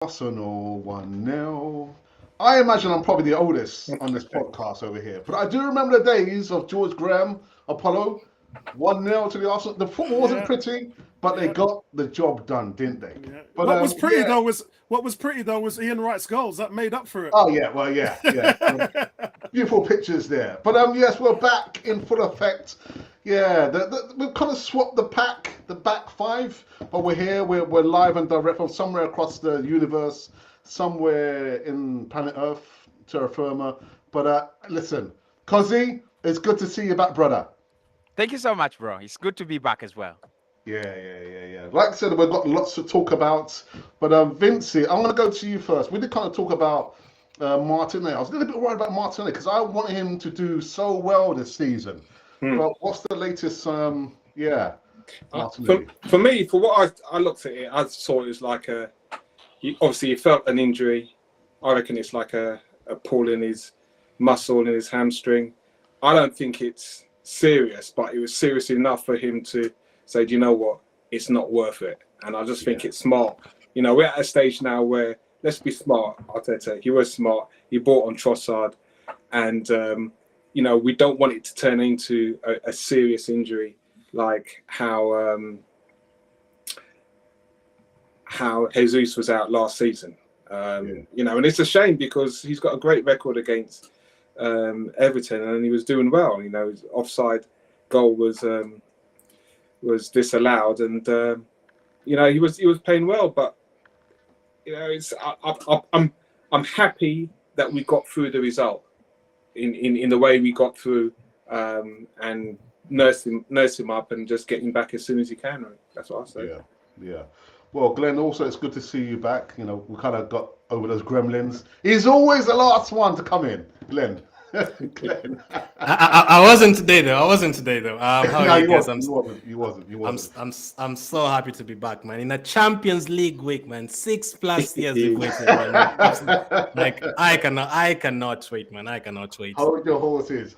Arsenal 1-0. I imagine I'm probably the oldest on this podcast over here, but I do remember the days of George Graham, Apollo, 1-0 to the Arsenal. The football wasn't Yeah, pretty, but they yeah, got the job done, didn't they? yeah. But yeah. What was pretty though was Ian Wright's goals that made up for Oh yeah, well yeah. it. Beautiful pictures there. But yes, we're back in full effect. Yeah, we've kind of swapped the back five, but we're here. We're live and direct from somewhere across the universe, somewhere in planet Earth, terra firma. But listen, Cozy, it's good to see you back, brother. Thank you so much, bro. It's good to be back as well. Yeah. Like I said, we've got lots to talk about. But Vincey, I'm going to go to you first. We did kind of talk about Martinelli. I was a little bit worried about Martinelli because I wanted him to do so well this season. Hmm. But what's the latest? Yeah, For, Martinelli. for me, for what I looked at it, I saw it as like obviously he felt an injury. I reckon it's like a pull in his muscle in his hamstring. I don't think it's serious, but it was serious enough for him to say, do you know what, it's not worth it. And I just think it's smart. You know, we're at a stage now where let's be smart. Arteta, he was smart. He bought on Trossard, and you know, we don't want it to turn into a serious injury like how Jesus was out last season. You know, and it's a shame because he's got a great record against Everton, and he was doing well. You know, his offside goal was disallowed, and you know, he was playing well. But you know, I'm happy that we got through the result in the way we got through, and nurse him up and just get him back as soon as he can. That's what I say. Yeah. Well, Glenn, also it's good to see you back. You know, we kind of got over those gremlins. He's always the last one to come in, Glenn. Glenn. I wasn't today though. How No, are you you guys? wasn't. You wasn't. I'm so happy to be back, man. In a Champions League week, man. 6+ years we've waited, man. Like I cannot wait, man. I cannot wait. Hold your horses.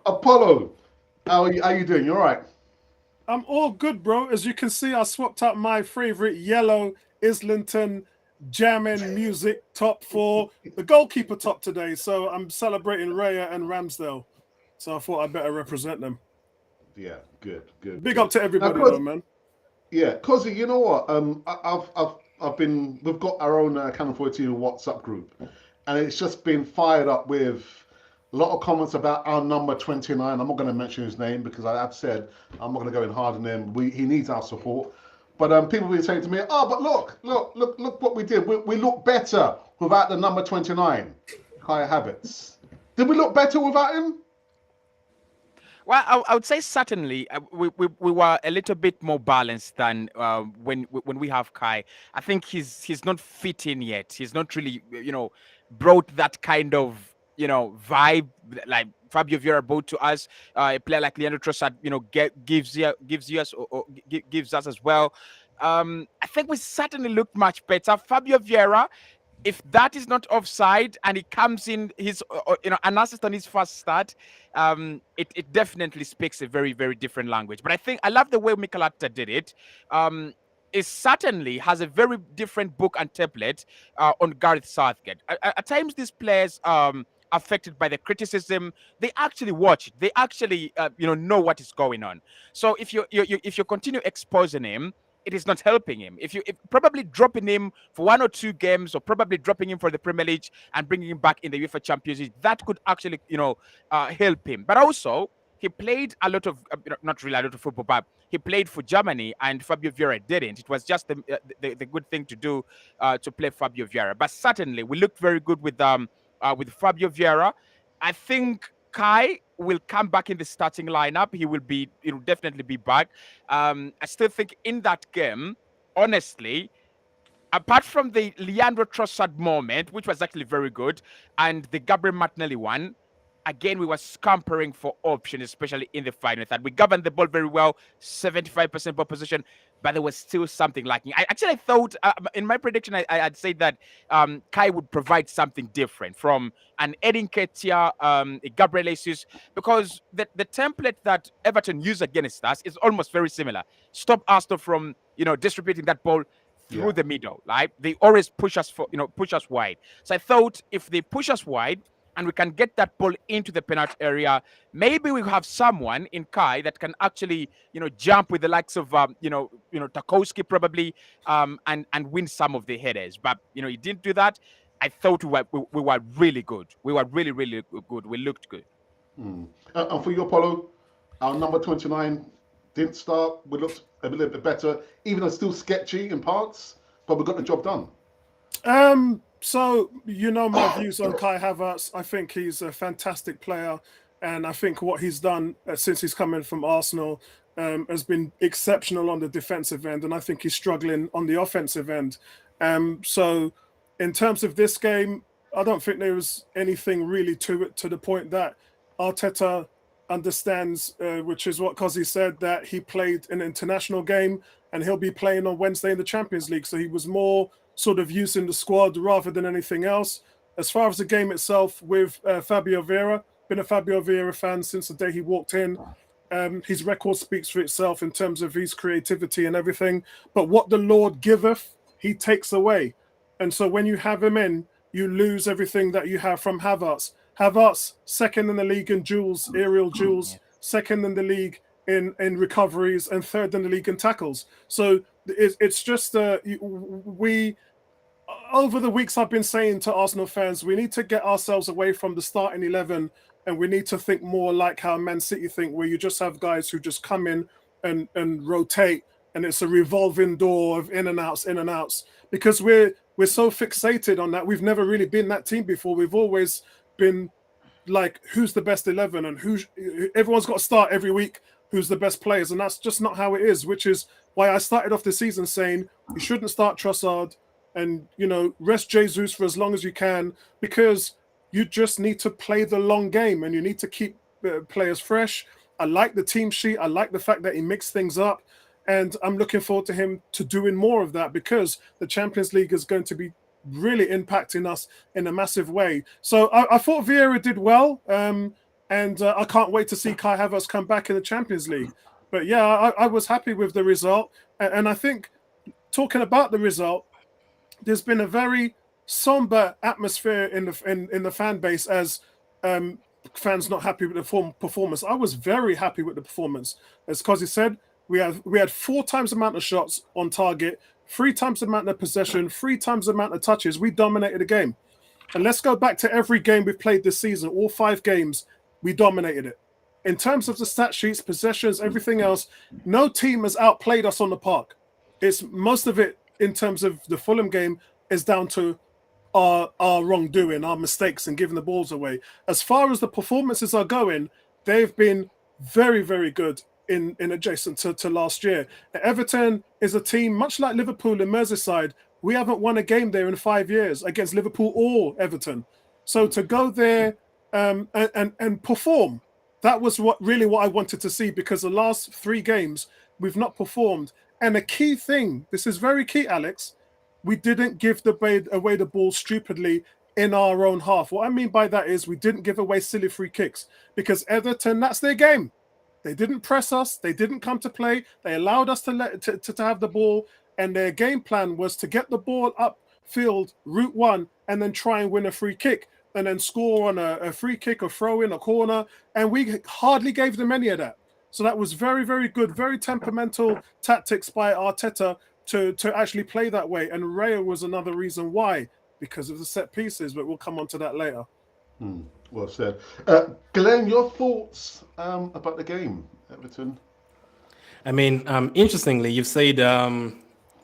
Apollo, how are you doing? You all right? I'm all good, bro. As you can see, I swapped out my favorite yellow Islington jamming music top for the goalkeeper top today. So I'm celebrating Raya and Ramsdale. So I thought I'd better represent them. Yeah, good. Big up to everybody, Now, though, man. Yeah, Cosy, you know what? We've got our own Canon 42 WhatsApp group, and it's just been fired up with a lot of comments about our number 29. I'm not going to mention his name because I've said I'm not going to go in hard on him. He needs our support. But people have been saying to me, "Oh, but look what we did. We look better without the number 29, Kai Havertz. Did we look better without him?" Well, I would say certainly we were a little bit more balanced than when we have Kai. I think he's not fit in yet. He's not really brought that kind of vibe like Fabio Vieira brought to us. A player like Leandro Trossard gives us as well. I think we certainly looked much better. Fabio Vieira, if that is not offside and he comes in his an assist on his first start, it definitely speaks a very, very different language. But I think I love the way Mikel Arteta did it. It certainly has a very different book and template on Gareth Southgate. At times, these players affected by the criticism, they actually watch it. They actually know what is going on. So if you continue exposing him, it is not helping him. If probably dropping him for 1 or 2 games, or probably dropping him for the Premier League and bringing him back in the UEFA Champions League, that could actually help him. But also he played a lot of not really a lot of football, but he played for Germany, and Fabio Vieira didn't. It was just the good thing to do to play Fabio Vieira. But certainly we looked very good with Fabio Vieira. I think Kai will come back in the starting lineup. He will definitely be back. I still think in that game, honestly, apart from the Leandro Trossard moment, which was actually very good, and the Gabriel Martinelli one, again, we were scampering for options, especially in the final third. We governed the ball very well, 75% ball position, but there was still something lacking. I thought, in my prediction, I'd say that Kai would provide something different from an Edin Ketia, a Gabriel Jesus, because the template that Everton used against us is almost very similar. Stop Arsenal from distributing that ball, through Yeah. the middle, right? They always push us wide. So I thought if they push us wide and we can get that ball into the penalty area, maybe we have someone in Kai that can actually, jump with the likes of, Tarkowski probably, and win some of the headers. But he didn't do that. I thought we were really good. We were really, really good. We looked good. And for you, Apollo, our number 29 didn't start. We looked a little bit better, even though it's still sketchy in parts, but we got the job done. So my views on Kai Havertz. I think he's a fantastic player, and I think what he's done since he's come in from Arsenal has been exceptional on the defensive end, and I think he's struggling on the offensive end. So in terms of this game, I don't think there was anything really to it, to the point that Arteta understands, which is what Cozzy said, that he played an international game and he'll be playing on Wednesday in the Champions League. So he was more sort of using the squad rather than anything else. As far as the game itself with Fabio Vieira, been a Fabio Vieira fan since the day he walked in. His record speaks for itself in terms of his creativity and everything. But what the Lord giveth, he takes away. And so when you have him in, you lose everything that you have from Havertz. Havertz, second in the league in duels, aerial duels, second in the league in recoveries, and third in the league in tackles. So it's just we over the weeks I've been saying to Arsenal fans, we need to get ourselves away from the starting 11, and we need to think more like how Man City think, where you just have guys who just come in and rotate, and it's a revolving door of in and outs, because we're so fixated on that. We've never really been that team before. We've always been like, who's the best 11, and everyone's got to start every week, who's the best players, and that's just not how it is, which is why I started off the season saying you shouldn't start Trossard, and rest Jesus for as long as you can, because you just need to play the long game and you need to keep players fresh. I like the team sheet. I like the fact that he mixed things up, and I'm looking forward to him to doing more of that, because the Champions League is going to be really impacting us in a massive way. So I thought Vieira did well, and I can't wait to see Kai Havertz come back in the Champions League. But yeah, I was happy with the result, and I think, talking about the result, there's been a very somber atmosphere in the fan base as fans not happy with the performance. I was very happy with the performance. As Cozzy said, we had 4 times the amount of shots on target, 3 times the amount of possession, 3 times the amount of touches. We dominated the game. And let's go back to every game we've played this season. All 5 games, we dominated it. In terms of the stat sheets, possessions, everything else, no team has outplayed us on the park. It's most of it, in terms of the Fulham game, is down to our wrongdoing, our mistakes, and giving the balls away. As far as the performances are going, they've been very, very good in adjacent to last year. Everton is a team, much like Liverpool and Merseyside, we haven't won a game there in 5 years against Liverpool or Everton. So to go there and perform, that was what I wanted to see, because the last 3 games we've not performed. And a key thing, this is very key, Alex, we didn't give away the ball stupidly in our own half. What I mean by that is we didn't give away silly free kicks, because Everton, that's their game. They didn't press us. They didn't come to play. They allowed us to have the ball, and their game plan was to get the ball upfield, route one, and then try and win a free kick, and then score on a free kick, a throw in, a corner, and we hardly gave them any of that. So that was very, very good, very temperamental tactics by Arteta to actually play that way. And Raya was another reason why, because of the set pieces, but we'll come on to that later. Well said. Glenn, your thoughts about the game, Everton? I mean, interestingly, you've said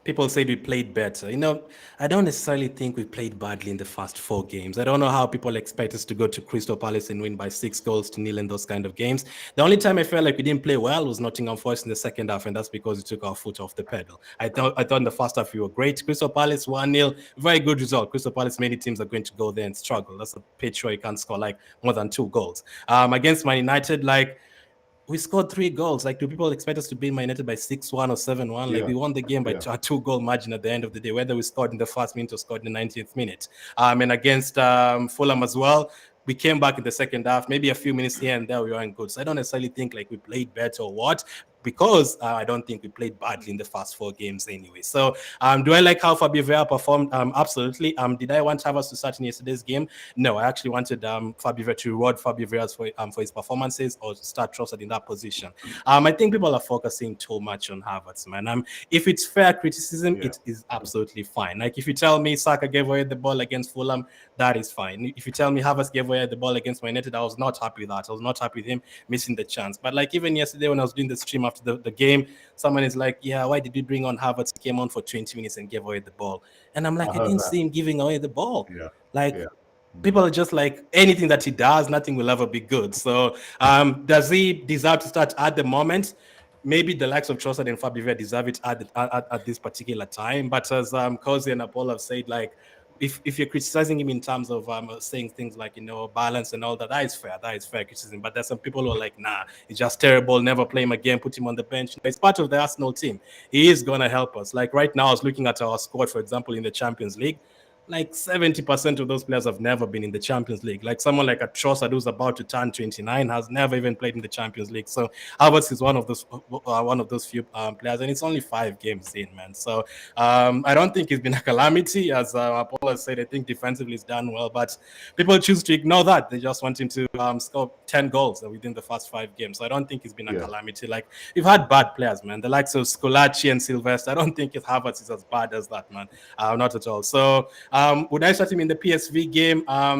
people said we played better. I don't necessarily think we played badly in the first 4 games. I don't know how people expect us to go to Crystal Palace and win by 6-0 in those kind of games. The only time I felt like we didn't play well was Nottingham Forest in the second half, and that's because we took our foot off the pedal. I thought in the first half we were great. Crystal Palace 1-0, very good result. Crystal Palace, many teams are going to go there and struggle. That's a pitch where you can't score like more than 2 goals. Against Man United, we scored 3 goals. Do people expect us to beat Man United by 6-1 or 7-1? We won the game by a 2-goal margin at the end of the day, whether we scored in the first minute or scored in the 90th minute. And against Fulham as well, we came back in the second half. Maybe a few minutes here and there we weren't good. So I don't necessarily think we played better or what. because I don't think we played badly in the first 4 games anyway. So do I like how Fabio Vieira performed? Absolutely. Did I want Havertz to start in yesterday's game? No, I actually wanted Fabio Vieira to reward Fabio Vieira for his performances or start Trossard in that position. I think people are focusing too much on Havertz, man. If it's fair criticism, it is absolutely fine. Like if you tell me Saka gave away the ball against Fulham, that is fine. If you tell me Havertz gave away the ball against Man United, I was not happy with that. I was not happy with him missing the chance. But like even yesterday when I was doing the stream after the game, someone is like, yeah, why did we bring on Havertz? He came on for 20 minutes and gave away the ball. And I'm like, I didn't see him giving away the ball. People are just like, anything that he does, nothing will ever be good. So does he deserve to start at the moment? Maybe the likes of Trossard and Fabio Vieira deserve it at this particular time. But as Cozy and Apollo have said, like, if you're criticizing him in terms of saying things like, balance and all that, that is fair criticism. But there's some people who are like, nah, it's just terrible, never play him again, put him on the bench. It's part of the Arsenal team. He is going to help us. Like right now, I was looking at our squad, for example, in the Champions League. Like 70% of those players have never been in the Champions League. Like someone like a Trossard who's about to turn 29 has never even played in the Champions League. So Havertz is one of those few players, and it's only 5 games in, man. So I don't think it's been a calamity, as Apollo said. I think defensively he's done well, but people choose to ignore that. They just want him to score 10 goals within the first 5 games. So I don't think it's been a calamity. Like we've had bad players, man. The likes of Scolacci and Sylvester. I don't think Havertz is as bad as that, man. Not at all. So. Would I start him in the PSV game? I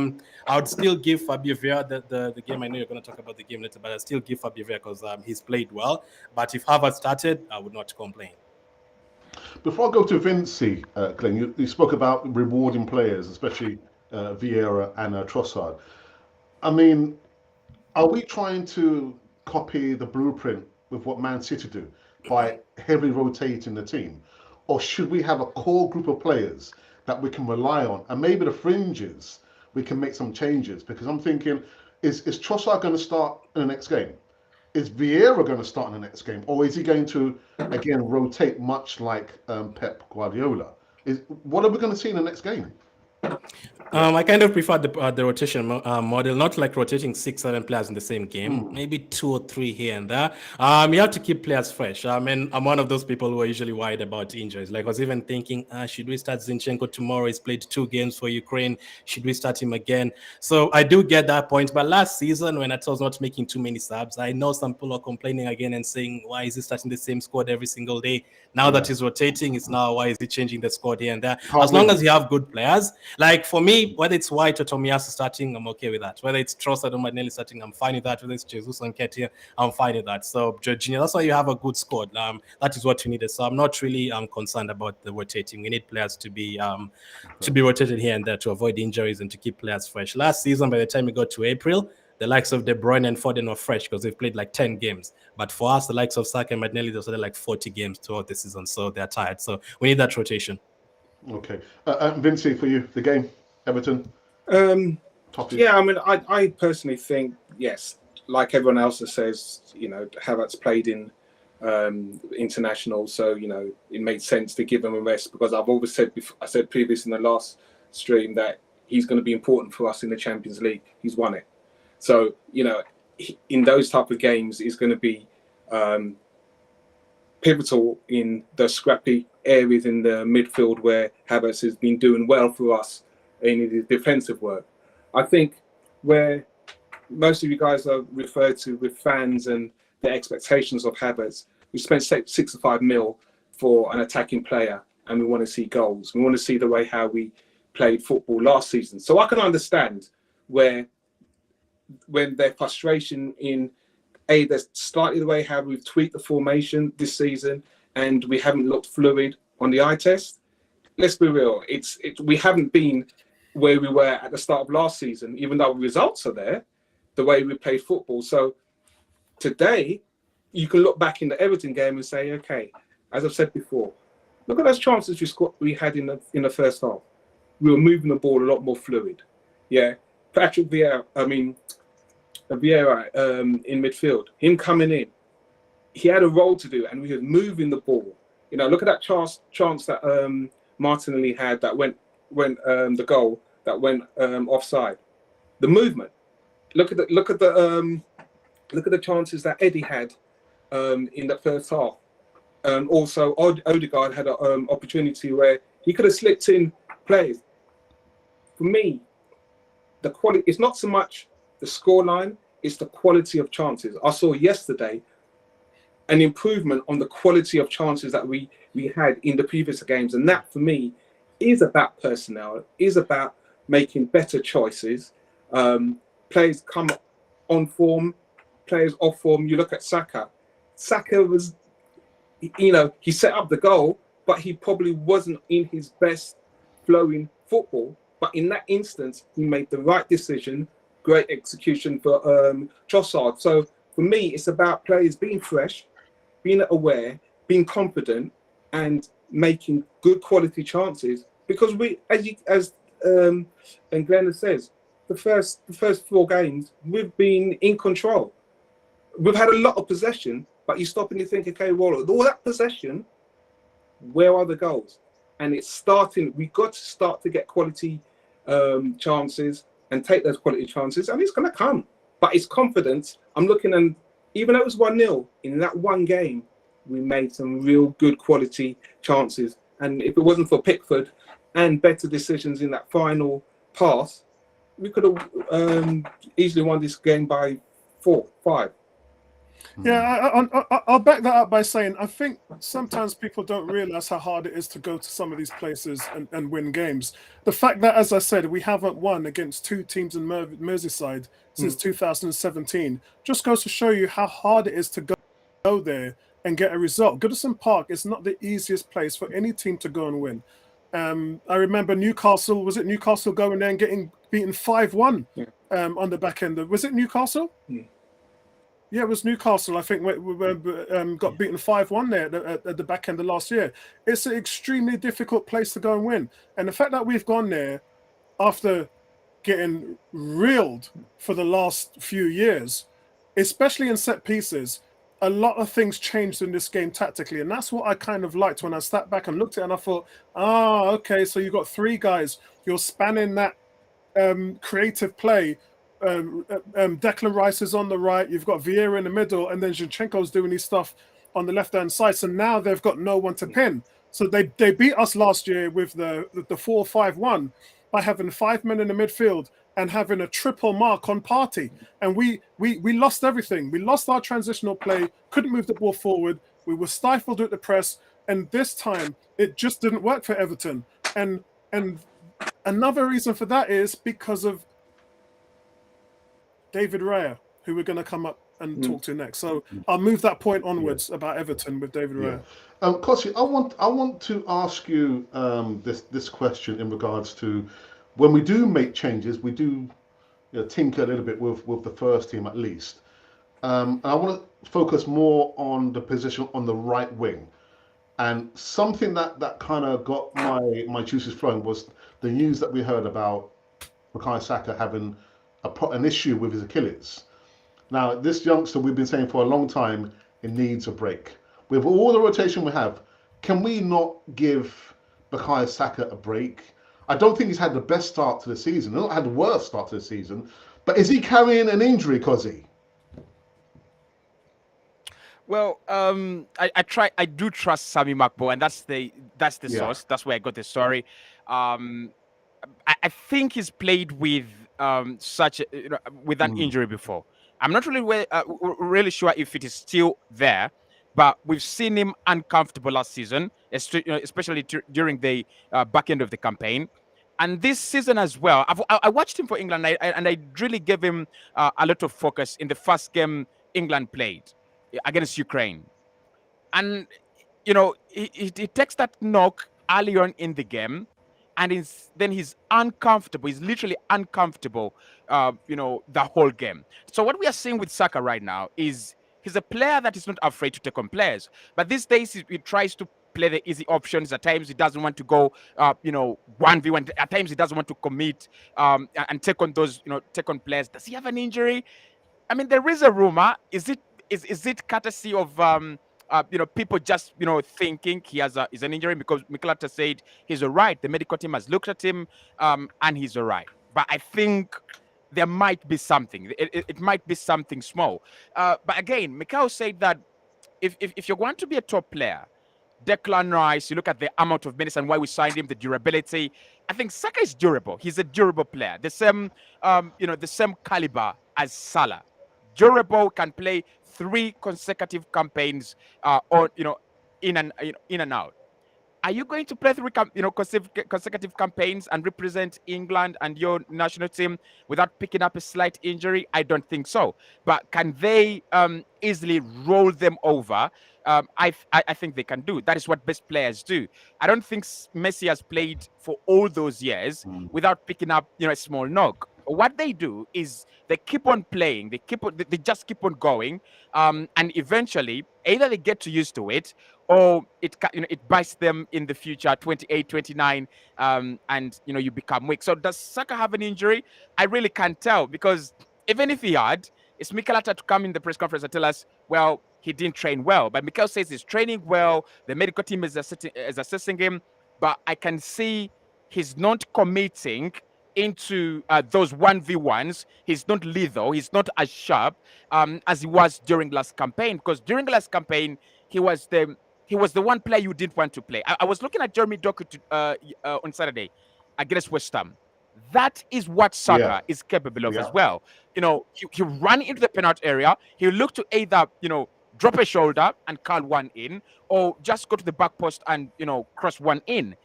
would still give Fabio Vieira the game. I know you're going to talk about the game later, but I still give Fabio Vieira because he's played well. But if Havertz started, I would not complain. Before I go to Vinci, Glenn, you spoke about rewarding players, especially Vieira and Trossard. I mean, are we trying to copy the blueprint with what Man City do by heavily rotating the team? Or should we have a core group of players that we can rely on, and maybe the fringes we can make some changes? Because I'm thinking, is Trossard going to start in the next game? Is Vieira going to start in the next game, or is he going to again rotate much like Pep Guardiola? What are we going to see in the next game? I kind of prefer the rotation model, not like rotating 6-7 players in the same game, maybe 2 or 3 here and there. You have to keep players fresh. And I'm one of those people who are usually worried about injuries. Like I was even thinking, should we start Zinchenko tomorrow? He's played 2 games for Ukraine. Should we start him again? So I do get that point. But last season, when I was not making too many subs, I know some people are complaining again and saying, why is he starting the same squad every single day? Now that he's rotating, it's now, why is he changing the squad here and there? As long as you have good players, like for me, whether it's White or Tomiyasu starting, I'm okay with that. Whether it's Trossard or Martinelli starting, I'm fine with that. Whether it's Jesus and Nketiah, I'm fine with that. So Jorginho, that's why you have a good squad. That is what you needed. So I'm not really concerned about the rotating. We need players to be rotated here and there to avoid injuries and to keep players fresh. Last season, by the time we got to April, the likes of De Bruyne and Foden were fresh because they've played like 10 games. But for us, the likes of Saka and Martinelli, they've played like 40 games throughout the season. So they're tired. So we need that rotation. Okay. Vinci, for you, the game, Everton? Yeah, I mean, I personally think, yes, like everyone else that says, Havertz played in international, so, it made sense to give him a rest, because I've always said, I said previous in the last stream, that he's going to be important for us in the Champions League. He's won it. So, in those type of games, he's going to be pivotal in the scrappy areas in the midfield where Havertz has been doing well for us in his defensive work. I think where most of you guys are referred to with fans and the expectations of Havertz, we spent 65 mil for an attacking player, and we want to see goals. We want to see the way how we played football last season. So I can understand when their frustration in there's slightly the way how we've tweaked the formation this season, and we haven't looked fluid on the eye test. Let's be real. We haven't been where we were at the start of last season, even though the results are there, the way we played football. So today, you can look back in the Everton game and say, okay, as I've said before, look at those chances we had in the first half. We were moving the ball a lot more fluid. Yeah, Patrick Vieira, in midfield, him coming in, he had a role to do, and we were moving the ball. Look at that chance that Martinelli had that went the goal that went offside. The movement. Look at the chances that Eddie had in the first half. Also, Odegaard had an opportunity where he could have slipped in plays. For me, the quality, it's not so much the scoreline, it's the quality of chances. I saw yesterday an improvement on the quality of chances that we had in the previous games. And that, for me, is about personnel, is about making better choices. Players come on form, players off form. You look at Saka. Saka was, he set up the goal, but he probably wasn't in his best flowing football. But in that instance, he made the right decision. Great execution for Trossard. So for me, it's about players being fresh, being aware, being confident, and making good quality chances. Because as Glenn says, the first 4 games we've been in control. We've had a lot of possession, but you stop and you think, okay, well, all that possession, where are the goals? And it's starting. We've got to start to get quality chances and take those quality chances, and it's going to come. But it's confidence. I'm looking, and even though it was 1-0 in that one game, we made some real good quality chances. And if it wasn't for Pickford and better decisions in that final pass, we could have easily won this game by 4, 5. Yeah, I'll back that up by saying I think sometimes people don't realize how hard it is to go to some of these places and win games. The fact that, as I said, we haven't won against 2 teams in Merseyside since 2017 just goes to show you how hard it is to go there and get a result. Goodison Park is not the easiest place for any team to go and win. I remember Newcastle, was it Newcastle going there and getting beaten 5-1 on the back end? Was it Newcastle? Yeah, it was Newcastle. I think we got beaten 5-1 there at the back end of last year. It's an extremely difficult place to go and win. And the fact that we've gone there after getting reeled for the last few years, especially in set pieces, a lot of things changed in this game tactically. And that's what I kind of liked when I sat back and looked at it and I thought, okay, so you've got 3 guys. You're spanning that creative play. Declan Rice is on the right, you've got Vieira in the middle, and then Zinchenko's doing his stuff on the left-hand side. So now they've got no one to pin. So they beat us last year with the 4-5-1 by having 5 men in the midfield and having a triple mark on Partey. And we lost everything. We lost our transitional play, couldn't move the ball forward. We were stifled at the press. And this time, it just didn't work for Everton. And another reason for that is because of David Raya, who we're going to come up and talk to next. So I'll move that point onwards about Everton with David Raya. Kossi, I want to ask you this question in regards to when we do make changes, we do tinker a little bit with the first team at least. And I want to focus more on the position on the right wing. And something that kind of got my juices flowing was the news that we heard about Bukayo Saka having an issue with his Achilles. Now, this youngster, we've been saying for a long time, it needs a break. With all the rotation we have, can we not give Bukayo Saka a break? I don't think he's had the best start to the season. He's not had the worst start to the season. But is he carrying an injury, Kossi? Well, I do trust Sammy Makbo, and that's the source. That's where I got the story. I think he's played with with an injury before. I'm not really sure if it is still there, but we've seen him uncomfortable last season, especially during the back end of the campaign. And this season as well, I watched him for England, and I really gave him a lot of focus in the first game England played against Ukraine. And, he takes that knock early on in the game, and then he's uncomfortable. He's literally uncomfortable, the whole game. So what we are seeing with Saka right now is he's a player that is not afraid to take on players. But these days, he tries to play the easy options. At times, he doesn't want to go, 1v1. At times, he doesn't want to commit and take on those, take on players. Does he have an injury? I mean, there is a rumor. Is it courtesy of people just thinking is an injury? Because Mikel Arteta said he's all right. The medical team has looked at him and he's all right. But I think there might be something. It might be something small. But again, Mikel said that if you're going to be a top player, Declan Rice, you look at the amount of minutes and why we signed him, the durability. I think Saka is durable. He's a durable player. The same, the same caliber as Salah. Durable, can play 3 consecutive campaigns, in and out. Are you going to play 3 consecutive campaigns and represent England and your national team without picking up a slight injury? I don't think so. But can they easily roll them over? I think they can do. That is what best players do. I don't think Messi has played for all those years without picking up a small knock. What they do is they keep on playing. They just keep on going, and eventually either they get used to it, or it bites them in the future, 28, 29, and you become weak. So does Saka have an injury? I really can't tell, because even if he had, it's Mikel Arteta to come in the press conference and tell us, well, he didn't train well. But Mikel says he's training well. The medical team is assessing him, but I can see he's not committing into those 1v1s. He's not lethal. He's not as sharp as he was during last campaign, because during last campaign he was the one player you didn't want to play. I was looking at Jeremy Doku on Saturday against West Ham. That is what Saka is capable of as well. He run into the penalty area. He'll look to either drop a shoulder and curl one in, or just go to the back post and cross one in.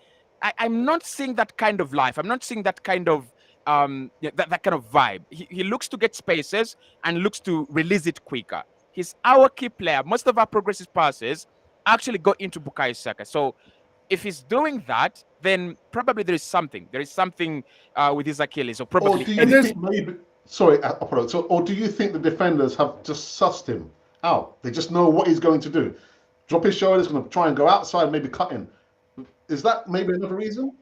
I'm not seeing that kind of life. I'm not seeing that kind of that kind of vibe. He looks to get spaces and looks to release it quicker. He's our key player. Most of our progressive passes actually go into Bukayo Saka. So if he's doing that, then probably there is something. There is something with his Achilles, or probably. Or do you think maybe? Sorry, Apollo. So, or do you think the defenders have just sussed him out? They just know what he's going to do. Drop his shoulders, going to try and go outside, maybe cut in. Is that maybe another reason?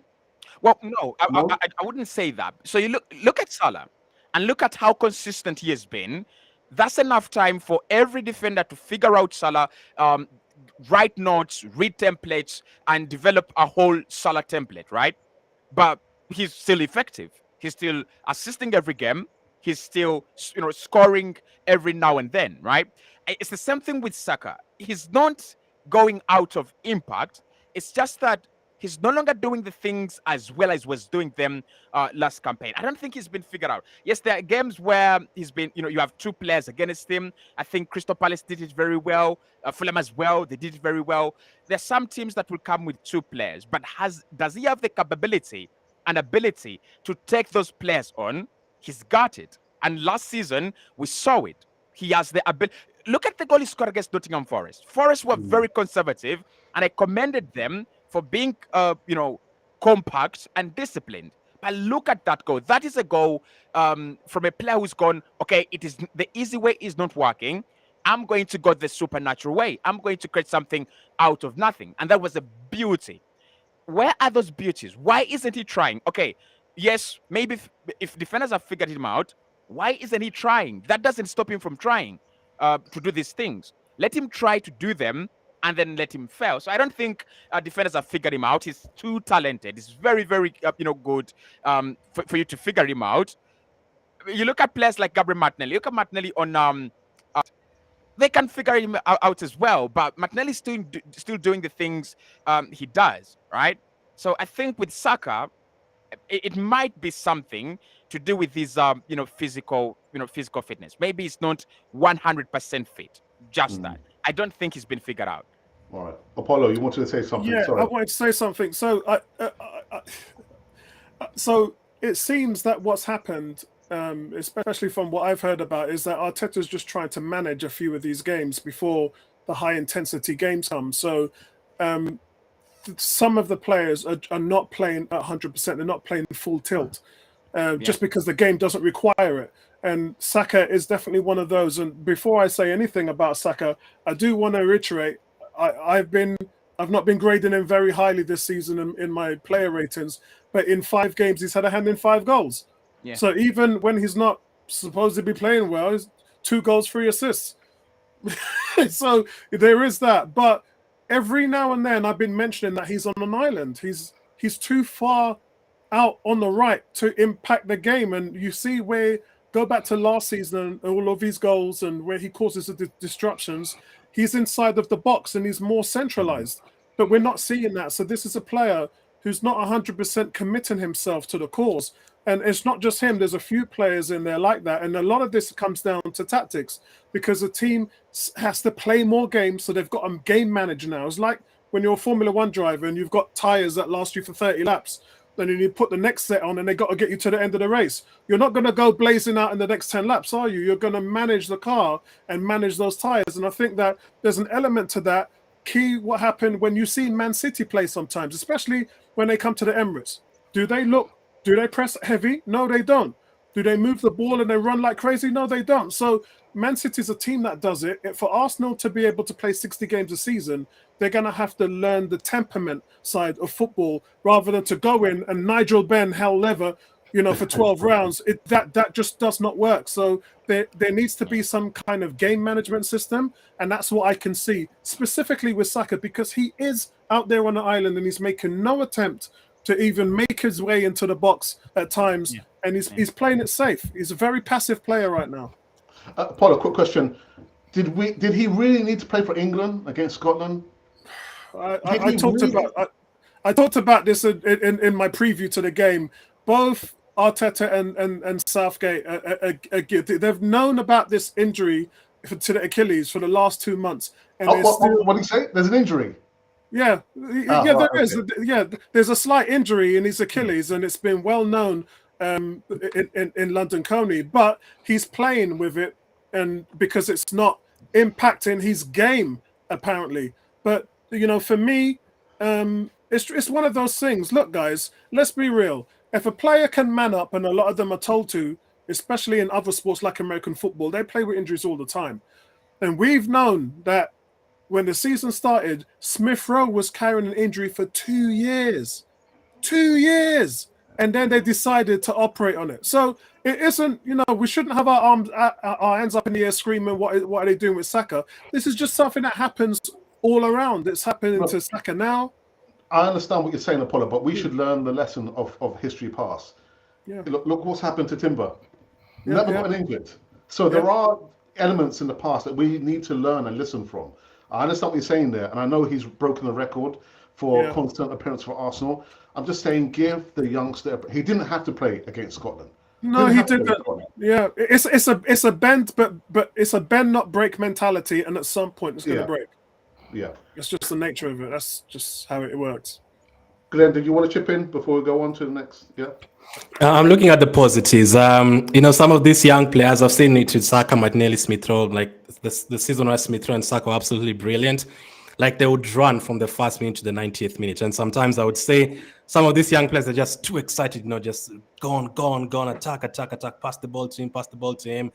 Well, no, I wouldn't say that. So you look at Salah and look at how consistent he has been. That's enough time for every defender to figure out Salah, write notes, read templates, and develop a whole Salah template, right? But he's still effective. He's still assisting every game. He's still, scoring every now and then, right? It's the same thing with Saka. He's not going out of impact. It's just that he's no longer doing the things as well as was doing them last campaign. I don't think he's been figured out. Yes, there are games where he's been, you have 2 players against him. I think Crystal Palace did it very well. Fulham as well, they did it very well. There are some teams that will come with 2 players, but does he have the capability and ability to take those players on? He's got it. And last season, we saw it. He has the ability. Look at the goal he scored against Nottingham Forest. Forest were very conservative, and I commended them for being, compact and disciplined. But look at that goal. That is a goal from a player who's gone, okay, it is the easy way is not working. I'm going to go the supernatural way. I'm going to create something out of nothing. And that was a beauty. Where are those beauties? Why isn't he trying? Okay, yes, maybe if defenders have figured him out, why isn't he trying? That doesn't stop him from trying to do these things. Let him try to do them and then let him fail. So I don't think defenders have figured him out. He's too talented. He's very, very, good for you to figure him out. You look at players like Gabriel Martinelli. Look at Martinelli on they can figure him out as well. But Martinelli's still doing the things he does, right? So I think with Saka, it might be something to do with his physical fitness. Maybe it's not 100% fit. Just that. I don't think he's been figured out. All right, Apollo, you wanted to say something? Yeah, Sorry. I wanted to say something. So, so it seems that what's happened, especially from what I've heard about, is that Arteta's just trying to manage a few of these games before the high intensity games come. So, some of the players are not playing at 100%. They're not playing full tilt, just because the game doesn't require it. And Saka is definitely one of those. And before I say anything about Saka, I do want to reiterate, I've not been grading him very highly this season in my player ratings, but in 5 games he's had a hand in 5 goals. Yeah. So even when he's not supposed to be playing well, he's 2 goals, 3 assists. So there is that. But every now and then I've been mentioning that he's on an island. He's too far out on the right to impact the game. And you see where, go back to last season and all of his goals and where he causes the disruptions, he's inside of the box and he's more centralized. But we're not seeing that. So this is a player who's not 100% committing himself to the cause. And it's not just him. There's a few players in there like that. And a lot of this comes down to tactics because the team has to play more games. So they've got a game manager now. It's like when you're a Formula One driver and you've got tires that last you for 30 laps. And then you put the next set on and they got to get you to the end of the race. You're not going to go blazing out in the next 10 laps, are you? You're going to manage the car and manage those tires. And I think that there's an element to that. Key what happened when you see Man City play sometimes, especially when they come to the Emirates. Do they press heavy? No, they don't. Do they move the ball and they run like crazy? No, they don't. So Man City's a team that does it. For Arsenal to be able to play 60 games a season, they're going to have to learn the temperament side of football rather than to go in and Nigel Benn, hell leather, for 12 rounds. That just does not work. So there needs to be some kind of game management system. And that's what I can see specifically with Saka, because he is out there on the island and he's making no attempt to even make his way into the box at times. Yeah. And he's playing it safe. He's a very passive player right now. Paul, a quick question. Did he really need to play for England against Scotland? I talked about this in my preview to the game. Both Arteta and Southgate they've known about this injury to the Achilles for the last 2 months. And what did he say? There's an injury. Yeah, there is. Yeah, there's a slight injury in his Achilles, and it's been well known in London Coney. But he's playing with it, and because it's not impacting his game apparently. But for me, it's one of those things. Look, guys, let's be real. If a player can man up, and a lot of them are told to, especially in other sports like American football, they play with injuries all the time, and we've known that. When the season started, Smith Rowe was carrying an injury for 2 years. 2 years. And then they decided to operate on it. So it isn't, we shouldn't have our hands up in the air screaming, what are they doing with Saka? This is just something that happens all around. It's happening to Saka now. I understand what you're saying, Apollo, but we should learn the lesson of history past. Yeah. Look what's happened to Timber. Never got injured. So there are elements in the past that we need to learn and listen from. I understand what you're saying there, and I know he's broken the record for constant appearance for Arsenal. I'm just saying, give the youngster. He didn't have to play against Scotland. No, he didn't. Yeah, it's a bend, but it's a bend not break mentality, and at some point it's going to break. Yeah, it's just the nature of it. That's just how it works. Glenn, did you want to chip in before we go on to the next? Yeah. I'm looking at the positives. Some of these young players, I've seen it with Saka, Martinelli, Smith-Rowe, like the season where Smith-Rowe and Saka were absolutely brilliant. Like they would run from the first minute to the 90th minute. And sometimes I would say some of these young players are just too excited, just go on, attack, pass the ball to him.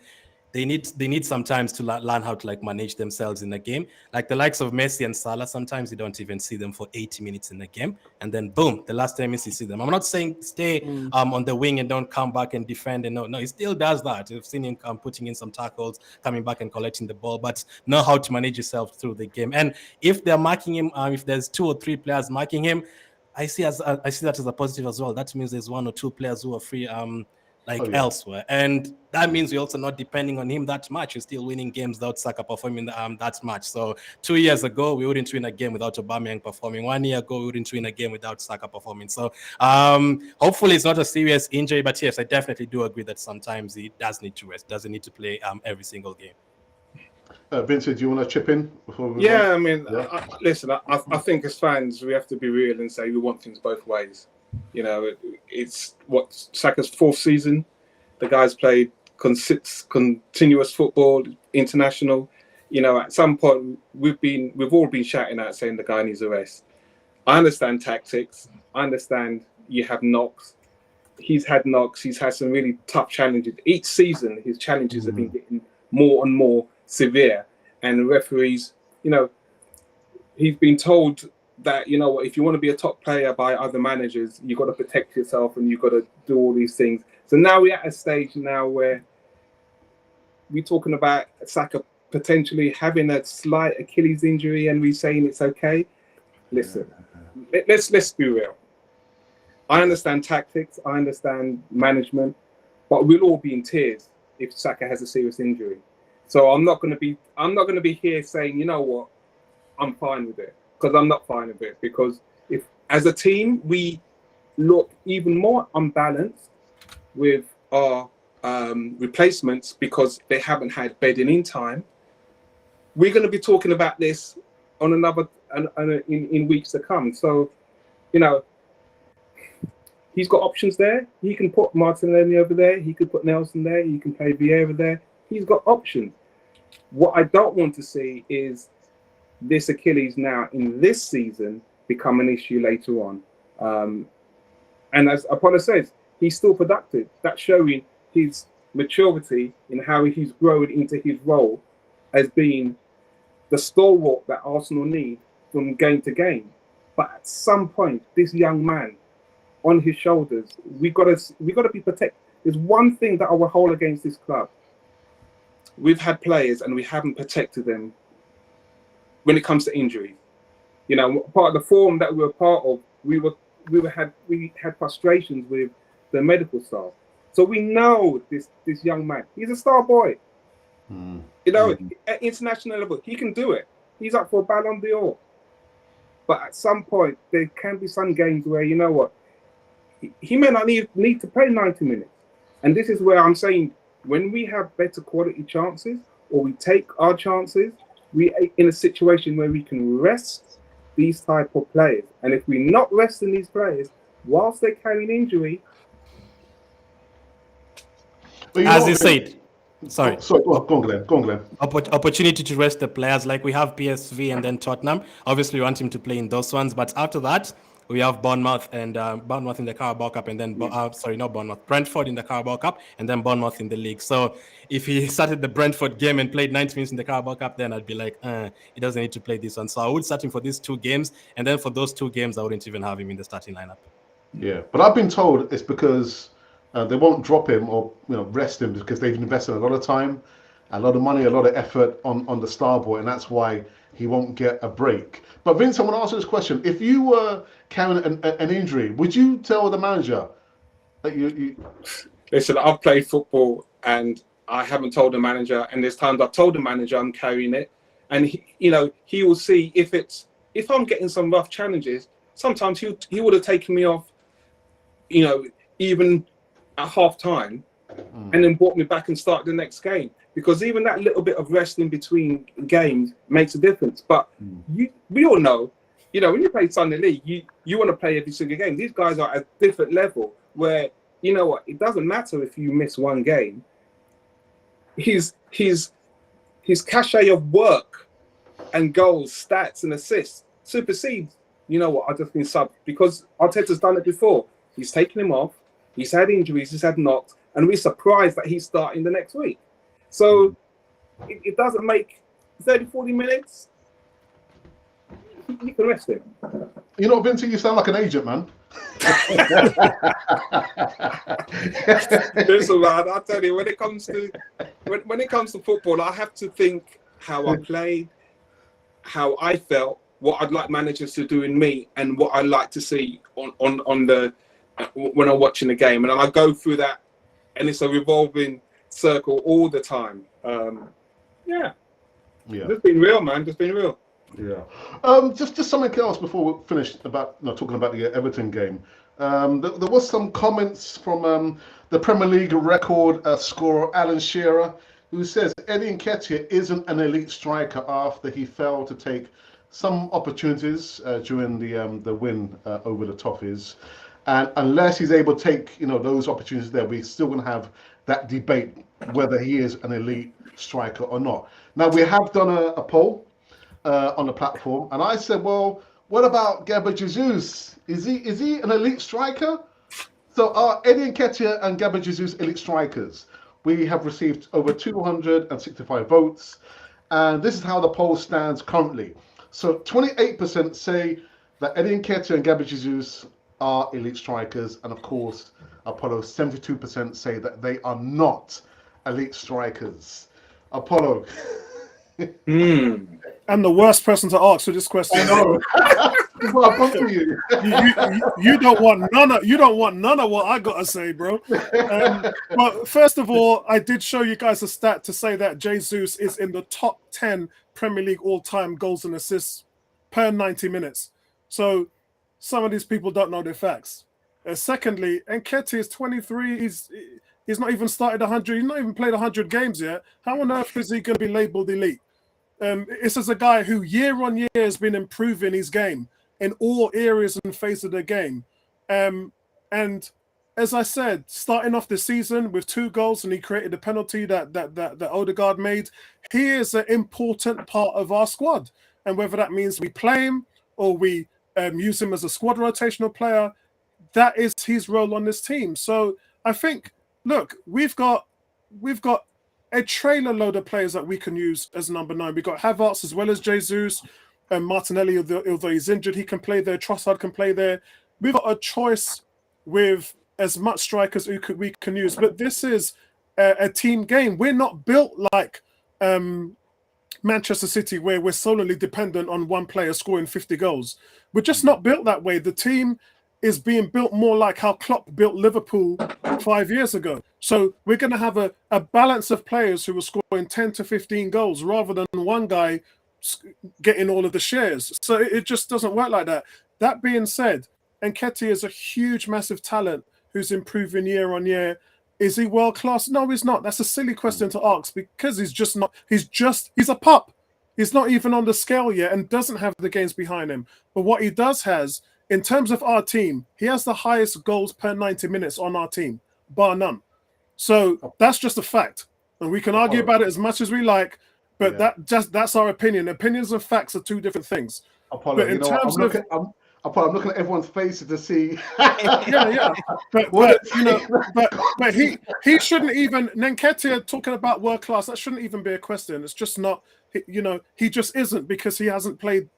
They need sometimes to learn how to manage themselves in the game. Like the likes of Messi and Salah, sometimes you don't even see them for 80 minutes in the game, and then boom, the last 10 minutes you see them. I'm not saying stay on the wing and don't come back and defend. And no, he still does that. You've seen him putting in some tackles, coming back and collecting the ball, but know how to manage yourself through the game. And if they're marking him, if there's 2 or 3 players marking him, I see that as a positive as well. That means there's 1 or 2 players who are free. Elsewhere, and that means we're also not depending on him that much. We're still winning games without Saka performing that much. So 2 years ago, we wouldn't win a game without Aubameyang performing. 1 year ago, we wouldn't win a game without Saka performing. So hopefully it's not a serious injury, but yes, I definitely do agree that sometimes he does need to rest, doesn't need to play every single game. Vincent, do you want to chip in before we Yeah, I mean, listen, I think as fans, we have to be real and say we want things both ways. It's what Saka's 4th season. The guy's played continuous football, international. At some point we've all been shouting out saying the guy needs a rest. I understand tactics. I understand you have knocks. He's had knocks. He's had some really tough challenges. Each season, his challenges have been getting more and more severe. And the referees, he's been told that, if you want to be a top player by other managers, you've got to protect yourself and you've got to do all these things. So now we're at a stage now where we're talking about Saka potentially having a slight Achilles injury and we're saying it's okay. Listen, let's be real. I understand tactics, I understand management, but we'll all be in tears if Saka has a serious injury. So I'm not going to be here saying, you know what, I'm fine with it, because I'm not fine with it. Because if as a team we look even more unbalanced with our replacements because they haven't had bedding in time, we're going to be talking about this on in weeks to come. So, you know, he's got options there. He can put Martinelli over there. He could put Nelson there. He can play Vieira there. He's got options. What I don't want to see is this Achilles now in this season become an issue later on. And as Apollo says, he's still productive. That's showing his maturity in how he's grown into his role as being the stalwart that Arsenal need from game to game. But at some point, this young man on his shoulders, we got to be protected. There's one thing that I will hold against this club. We've had players and we haven't protected them when it comes to injury. You know, part of the form that we were part of, we had frustrations with the medical staff. So we know this young man. He's a star boy. You know, at international level, he can do it. He's up for a Ballon d'Or. But at some point, there can be some games where, you know what, he may not need to play 90 minutes. And this is where I'm saying, when we have better quality chances, or we take our chances, we are in a situation where we can rest these type of players. And if we're not resting these players, whilst they carry an injury... As you said, sorry. Go on, Glenn. Opportunity to rest the players, like we have PSV and then Tottenham. Obviously, we want him to play in those ones. But after that, we have Bournemouth and Bournemouth in the Carabao Cup, and then not Bournemouth, Brentford in the Carabao Cup, and then Bournemouth in the league. So if he started the Brentford game and played 90 minutes in the Carabao Cup, then I'd be like, he doesn't need to play this one. So I would start him for these 2 games, and then for those 2 games, I wouldn't even have him in the starting lineup. Yeah, but I've been told it's because they won't drop him or rest him because they've invested a lot of time, a lot of money, a lot of effort on the star boy, and that's why he won't get a break. But Vince, I want to ask you this question: if you were carrying an injury, would you tell the manager that you? Listen, I've played football and I haven't told the manager, and there's times I've told the manager I'm carrying it, and he will see if I'm getting some rough challenges. Sometimes he would have taken me off, even at half time, and then brought me back and started the next game, because even that little bit of rest in between games makes a difference. But we all know, when you play Sunday League, you want to play every single game. These guys are at a different level where, you know what, it doesn't matter if you miss one game. His cachet of work and goals, stats and assists supersedes, I've just been subbed, because Arteta's done it before. He's taken him off. He's had injuries, he's had knocks, and we're surprised that he's starting the next week. So it doesn't make 30, 40 minutes. You can rest him. Vincent, you sound like an agent, man. Listen, man, I tell you, when it comes to football, I have to think how I played, how I felt, what I'd like managers to do in me, and what I like to see on the when I'm watching the game, and I go through that, and it's a revolving circle all the time. Yeah. Just been real, man. Just been real. Yeah. Just something else before we finish about talking about the Everton game. There was some comments from the Premier League record scorer Alan Shearer, who says Eddie Nketiah isn't an elite striker after he failed to take some opportunities during the win over the Toffees. And unless he's able to take, those opportunities there, we're still going to have that debate whether he is an elite striker or not. Now, we have done a poll on the platform, and I said, well, what about Gabriel Jesus? Is he an elite striker? So are Eddie Nketiah and Gabriel Jesus elite strikers? We have received over 265 votes, and this is how the poll stands currently. So 28% say that Eddie Nketiah and Gabriel Jesus are elite strikers, and of course, Apollo, 72% say that they are not elite strikers. Apollo. I'm the worst person to ask for this question. I know. That's what I've come to you. You don't want none of what I gotta say, bro. But first of all, I did show you guys a stat to say that Jesus is in the top 10 Premier League all-time goals and assists per 90 minutes. So some of these people don't know their facts. Secondly, Nketiah is 23. He's not even started 100. He's not even played 100 games yet. How on earth is he going to be labelled elite? This is a guy who year on year has been improving his game in all areas and phases of the game. And as I said, starting off the season with 2 goals, and he created the penalty that Odegaard made. He is an important part of our squad. And whether that means we play him or we use him as a squad rotational player, that is his role on this team. So I think, look, we've got a trailer load of players that we can use as number 9. We've got Havertz as well as Jesus, and Martinelli, although he's injured, he can play there. Trossard can play there. We've got a choice with as much strikers we can use. But this is a team game. We're not built like Manchester City, where we're solely dependent on one player scoring 50 goals. We're just not built that way. The team is being built more like how Klopp built Liverpool 5 years ago. So we're going to have a balance of players who are scoring 10 to 15 goals rather than one guy getting all of the shares. So it just doesn't work like that. That being said, Nketiah is a huge, massive talent who's improving year on year. Is he world class? No, he's not. That's a silly question to ask because he's just not. He's a pup. He's not even on the scale yet and doesn't have the games behind him. But what he does has, in terms of our team, he has the highest goals per 90 minutes on our team, bar none. So that's just a fact. And we can argue about it as much as we like, but that's our opinion. Opinions and facts are 2 different things. Apollo, but in terms of I'm looking at everyone's faces to see. But he shouldn't even. Nketiah talking about world class, that shouldn't even be a question. It's just not. He just isn't, because he hasn't played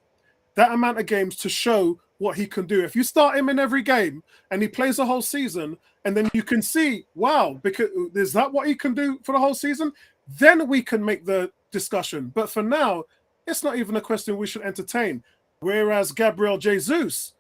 that amount of games to show what he can do. If you start him in every game and he plays the whole season, and then you can see, wow, because is that what he can do for the whole season? Then we can make the discussion. But for now, it's not even a question we should entertain. Whereas Gabriel Jesus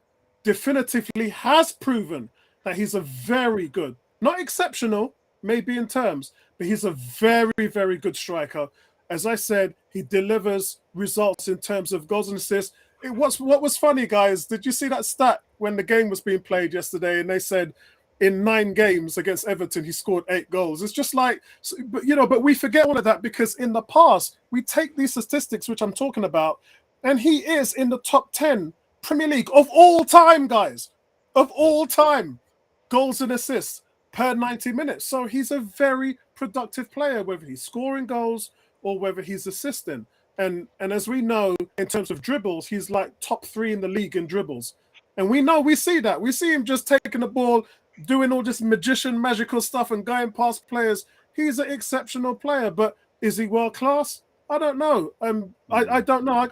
definitively has proven that he's a very good, not exceptional, maybe in terms, but he's a very, very good striker. As I said, he delivers results in terms of goals and assists. What was funny, guys, did you see that stat when the game was being played yesterday and they said in 9 games against Everton, he scored 8 goals? It's just like, but we forget all of that because in the past, we take these statistics, which I'm talking about, and he is in the top 10 Premier League of all time, guys, of all time, goals and assists per 90 minutes. So he's a very productive player, whether he's scoring goals or whether he's assisting. And as we know, in terms of dribbles, he's like top 3 in the league in dribbles. And we see that. We see him just taking the ball, doing all this magical stuff and going past players. He's an exceptional player, but is he world class? I don't know. I don't know.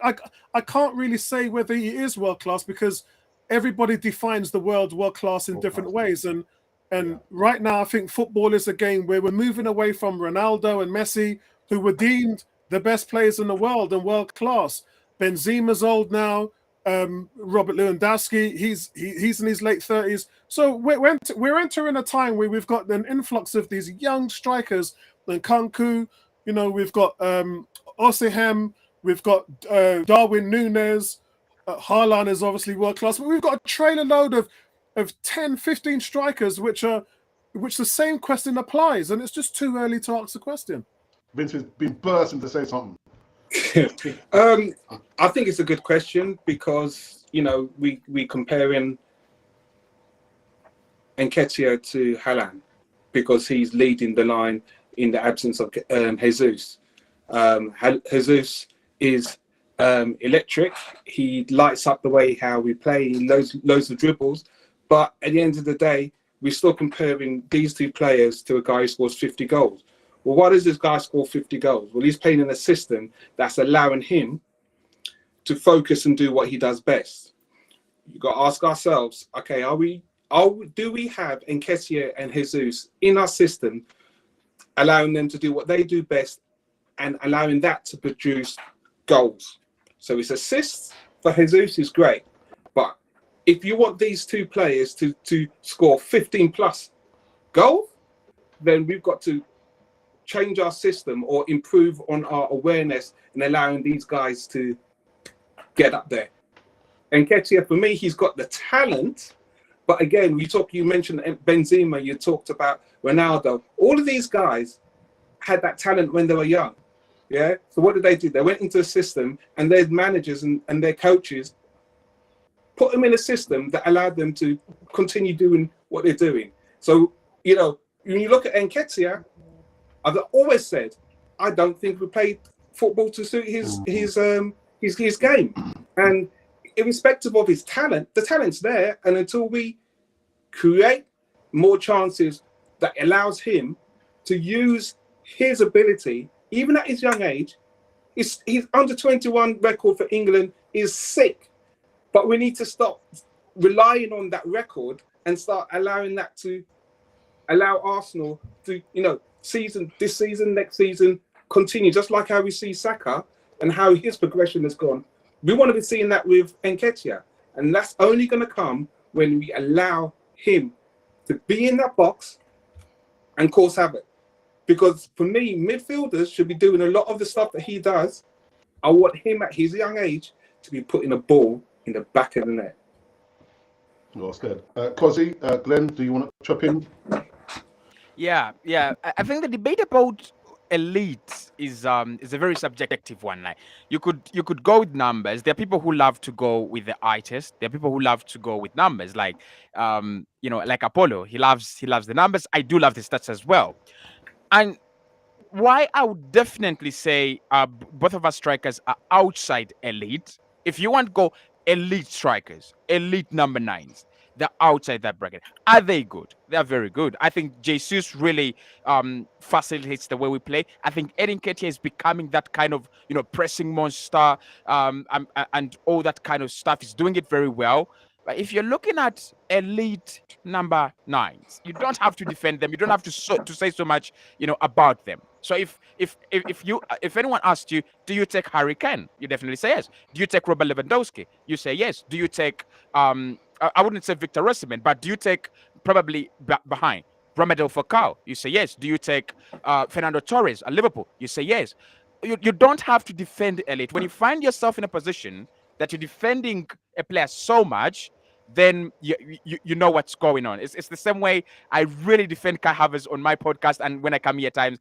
I can't really say whether he is world class because everybody defines the word world class in different ways. And right now, I think football is a game where we're moving away from Ronaldo and Messi, who were deemed the best players in the world and world class. Benzema's old now. Robert Lewandowski, he's in his late 30s. So we're entering a time where we've got an influx of these young strikers. And Kanku, we've got Osimhen, we've got Darwin Núñez, Haaland is obviously world class, but we've got a trailer load of 10, 15 strikers, which the same question applies, and it's just too early to ask the question. Vince has been bursting to say something. I think it's a good question because we comparing Nketiah to Haaland because he's leading the line in the absence of Jesus. Jesus is electric. He lights up the way how we play. He loads of dribbles. But at the end of the day, we're still comparing these 2 players to a guy who scores 50 goals. Well, why does this guy score 50 goals? Well, he's playing in a system that's allowing him to focus and do what he does best. You've got to ask ourselves, okay, do we have Nketiah and Jesus in our system, allowing them to do what they do best and allowing that to produce goals? So his assists for Jesus is great, but if you want these two players to score 15 plus goals, then we've got to change our system or improve on our awareness and allowing these guys to get up there. And Nketiah, for me, he's got the talent. But again, you mentioned Benzema, you talked about Ronaldo. All of these guys had that talent when they were young. Yeah. So what did they do? They went into a system, and their managers and their coaches put them in a system that allowed them to continue doing what they're doing. So, you know, when you look at Nketiah, I've always said, I don't think we played football to suit his game. And irrespective of his talent, the talent's there. And until we create more chances that allows him to use his ability, even at his young age, his under 21 record for England is sick. But we need to stop relying on that record and start allowing that to allow Arsenal to, you know, this season, next season, continue, just like how we see Saka and how his progression has gone. We want to be seeing that with Nketiah, and that's only going to come when we allow him to be in that box and cause havoc. Because for me, midfielders should be doing a lot of the stuff that he does. I want him at his young age to be putting a ball in the back of the net. Well said. Cozzy, Glenn, do you want to chop in? Yeah. I think the debate about elite is a very subjective one. Like you could go with numbers. There are people who love to go with the eye test. There are people who love to go with numbers. Like like Apollo. He loves the numbers. I do love the stats as well. And why I would definitely say both of our strikers are outside elite. If you want to go elite strikers, elite number 9s, they're outside that bracket. Are they good? They're very good. I think Jesus really facilitates the way we play. I think Nketiah is becoming that kind of, pressing monster and all that kind of stuff. He's doing it very well. But if you're looking at elite number 9s, you don't have to defend them. You don't have to say so much, about them. So if anyone asked you, do you take Harry Kane? You definitely say yes. Do you take Robert Lewandowski? You say yes. Do you take I wouldn't say Victor Osimhen, but do you take probably behind Ramadel Falcao? You say yes. Do you take Fernando Torres at Liverpool? You say yes. You don't have to defend elite. When you find yourself in a position that you're defending a player so much, then you know what's going on. It's the same way I really defend Kai Havertz on my podcast, and when I come here at times,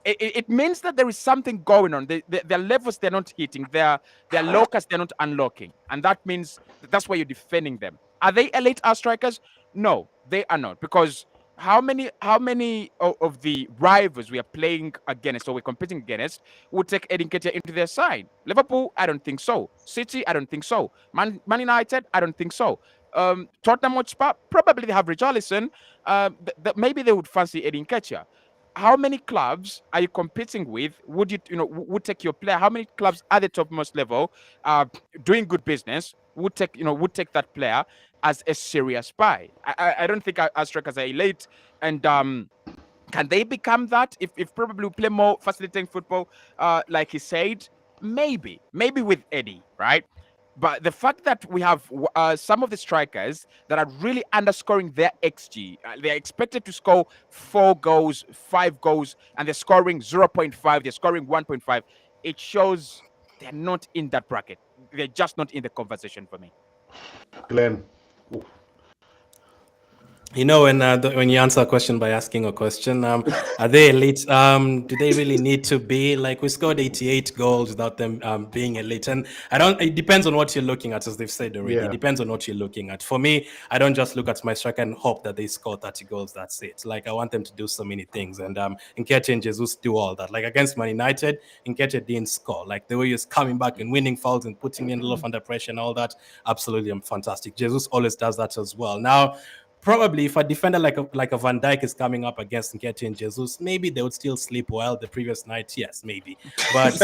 it means that there is something going on. Their levels they're not hitting, their locus they're not unlocking, and that means that's why you're defending them. Are they elite strikers? No, they are not, because how many of the rivals we are playing against or we're competing against would take Nketiah into their side? Liverpool, I don't think so. City, I don't think so. Man United, I don't think so. Tottenham Hotspur, probably they have Richarlison. Maybe they would fancy Nketiah. How many clubs are you competing with? Would take your player? How many clubs at the topmost level, doing good business, would take that player as a serious buy? I don't think our strikers are elite, and can they become that if probably we play more facilitating football, like he said? Maybe with Eddie, right? But the fact that we have some of the strikers that are really underscoring their XG, they're expected to score 4 goals, 5 goals, and they're scoring 0.5, they're scoring 1.5. It shows they're not in that bracket. They're just not in the conversation for me. Glenn. When you answer a question by asking a question, are they elite? Do they really need to be? Like, we scored 88 goals without them being elite, and it depends on what you're looking at, as they've said already. Yeah. It depends on what you're looking at. For me, I don't just look at my striker and hope that they score 30 goals. That's it. Like, I want them to do so many things, and Nketiah and Jesus do all that. Like against Man United, Nketiah didn't score. Like the way he was coming back and winning fouls and putting in love under pressure and all that, absolutely fantastic. Jesus always does that as well. Now, probably if a defender like a Van Dijk is coming up against Nketiah and Jesus, maybe they would still sleep well the previous night. Yes, maybe, but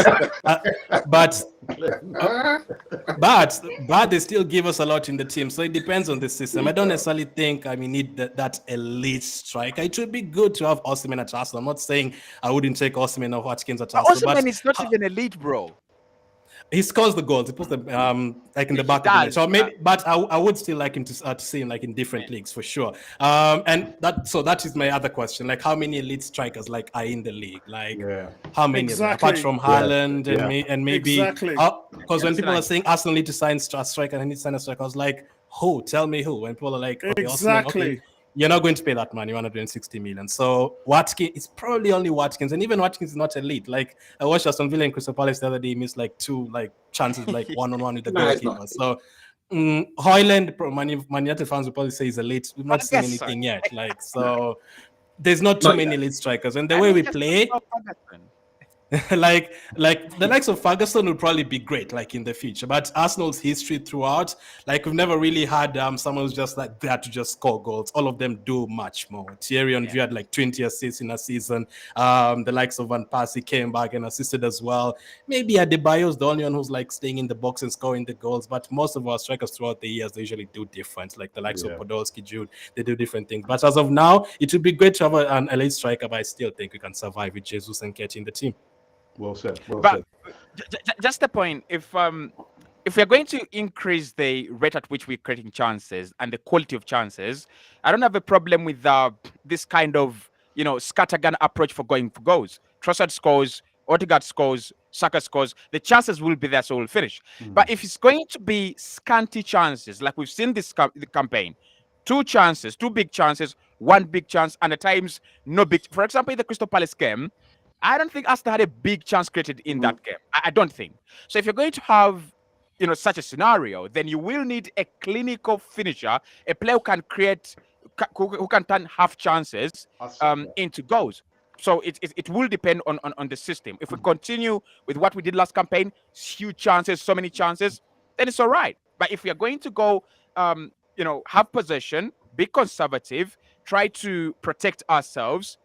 they still give us a lot in the team. So it depends on the system. I don't necessarily think need that elite striker. It would be good to have Osimhen at Arsenal. I'm not saying I wouldn't take Osimhen or Watkins at Arsenal. Osimhen is not even elite, bro. He scores the goals. He puts them like in the back of the net. So maybe, but I would still like him to see him like in different leagues for sure. And that is my other question. Like, how many elite strikers like are in the league? Like, how many apart from Haaland and maybe because when people are saying Arsenal need to sign a striker, and need to sign a striker, I was like, who? Tell me who. When people are like, okay, Arsenal, okay, you're not going to pay that money, 160 million. So Watkins, it's probably only Watkins, and even Watkins is not elite. Like I watched Aston Villa and Crystal Palace the other day, he missed like 2 like chances, like one-on-one with the goalkeeper. So Højlund, Man United fans will probably say he's elite. We've not seen anything yet. Like so, there's not too many elite strikers, and the way we play. like the likes of Ferguson will probably be great like in the future, but Arsenal's history throughout, like we've never really had someone who's just like there to just score goals. All of them do much more. Thierry Henry had like 20 assists in a season. The likes of Van Persie came back and assisted as well. Maybe Adebayo's the only one who's like staying in the box and scoring the goals, but most of our strikers throughout the years, they usually do different, like the likes of Podolski, Jude, they do different things. But as of now, it would be great to have an elite striker, but I still think we can survive with Jesus and Nketiah in the team. Well said. Just a point. If we're going to increase the rate at which we're creating chances and the quality of chances, I don't have a problem with this kind of scattergun approach for going for goals. Trossard scores, Odegaard scores, Saka scores. The chances will be there, so we'll finish. But if it's going to be scanty chances, like we've seen the campaign, 2 chances, 2 big chances, 1 big chance, and at times no big. For example, in the Crystal Palace game, I don't think Arsenal had a big chance created in that game. I don't think. So if you're going to have, such a scenario, then you will need a clinical finisher, a player who can create, who can turn half chances into goals. So it will depend on the system. If we continue with what we did last campaign, huge chances, so many chances, then it's all right. But if we are going to go, have possession, be conservative, try to protect ourselves,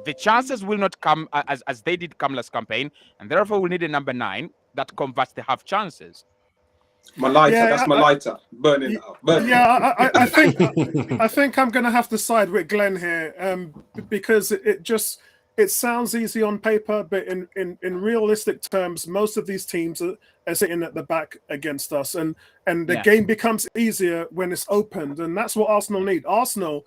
the chances will not come as they did come last campaign, and therefore we'll need a number 9 that converts the half chances. My lighter, that's my lighter. Burning up. I think I'm going to have to side with Glenn here, because it sounds easy on paper, but in realistic terms, most of these teams are sitting at the back against us, and the game becomes easier when it's opened, and that's what Arsenal need. Arsenal,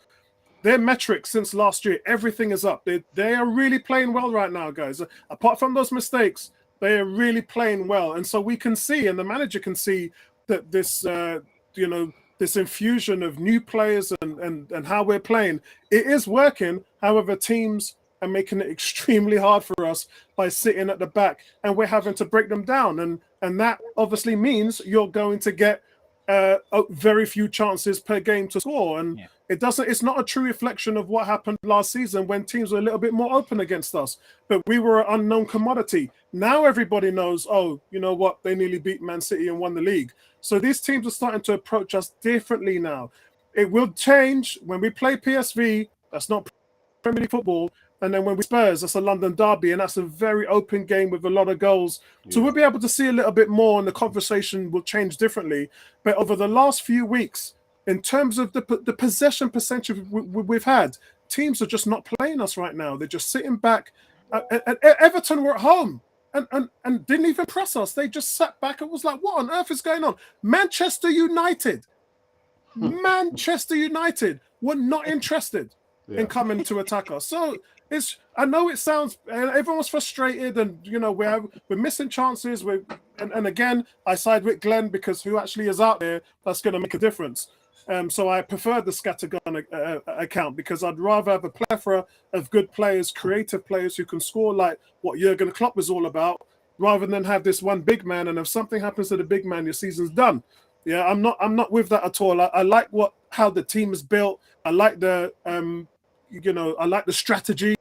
their metrics since last year, everything is up. They are really playing well right now, guys. Apart from those mistakes, they are really playing well. And so we can see, and the manager can see, that this, this infusion of new players and how we're playing, it is working. However, teams are making it extremely hard for us by sitting at the back, and we're having to break them down. And that obviously means you're going to get very few chances per game to score, and it's not a true reflection of what happened last season when teams were a little bit more open against us, but we were an unknown commodity. Now everybody knows, oh, you know what, they nearly beat Man City and won the league. So these teams are starting to approach us differently now. It will change when we play PSV. That's not Premier League football. And then when we Spurs, that's a London derby, and that's a very open game with a lot of goals. So we'll be able to see a little bit more, and the conversation will change differently. But over the last few weeks, in terms of the possession percentage we've had, teams are just not playing us right now. They're just sitting back. Everton were at home and didn't even press us. They just sat back and was like, what on earth is going on? Manchester United were not interested in coming to attack us. So I know it sounds, everyone's frustrated, and we're missing chances. And again, I side with Glenn, because who actually is out there that's going to make a difference. So I prefer the scattergun account, because I'd rather have a plethora of good players, creative players who can score like what Jurgen Klopp was all about, rather than have this one big man, and if something happens to the big man, your season's done. Yeah, I'm not with that at all. I like how the team is built. I like the I like the strategy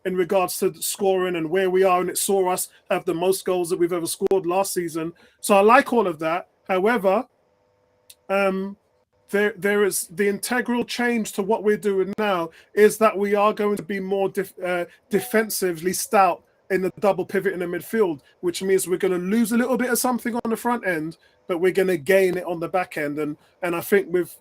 in regards to scoring and where we are, and it saw us have the most goals that we've ever scored last season. So I like all of that. However, there is the integral change to what we're doing now is that we are going to be more defensively stout in the double pivot in the midfield, which means we're going to lose a little bit of something on the front end, but we're going to gain it on the back end. And I think with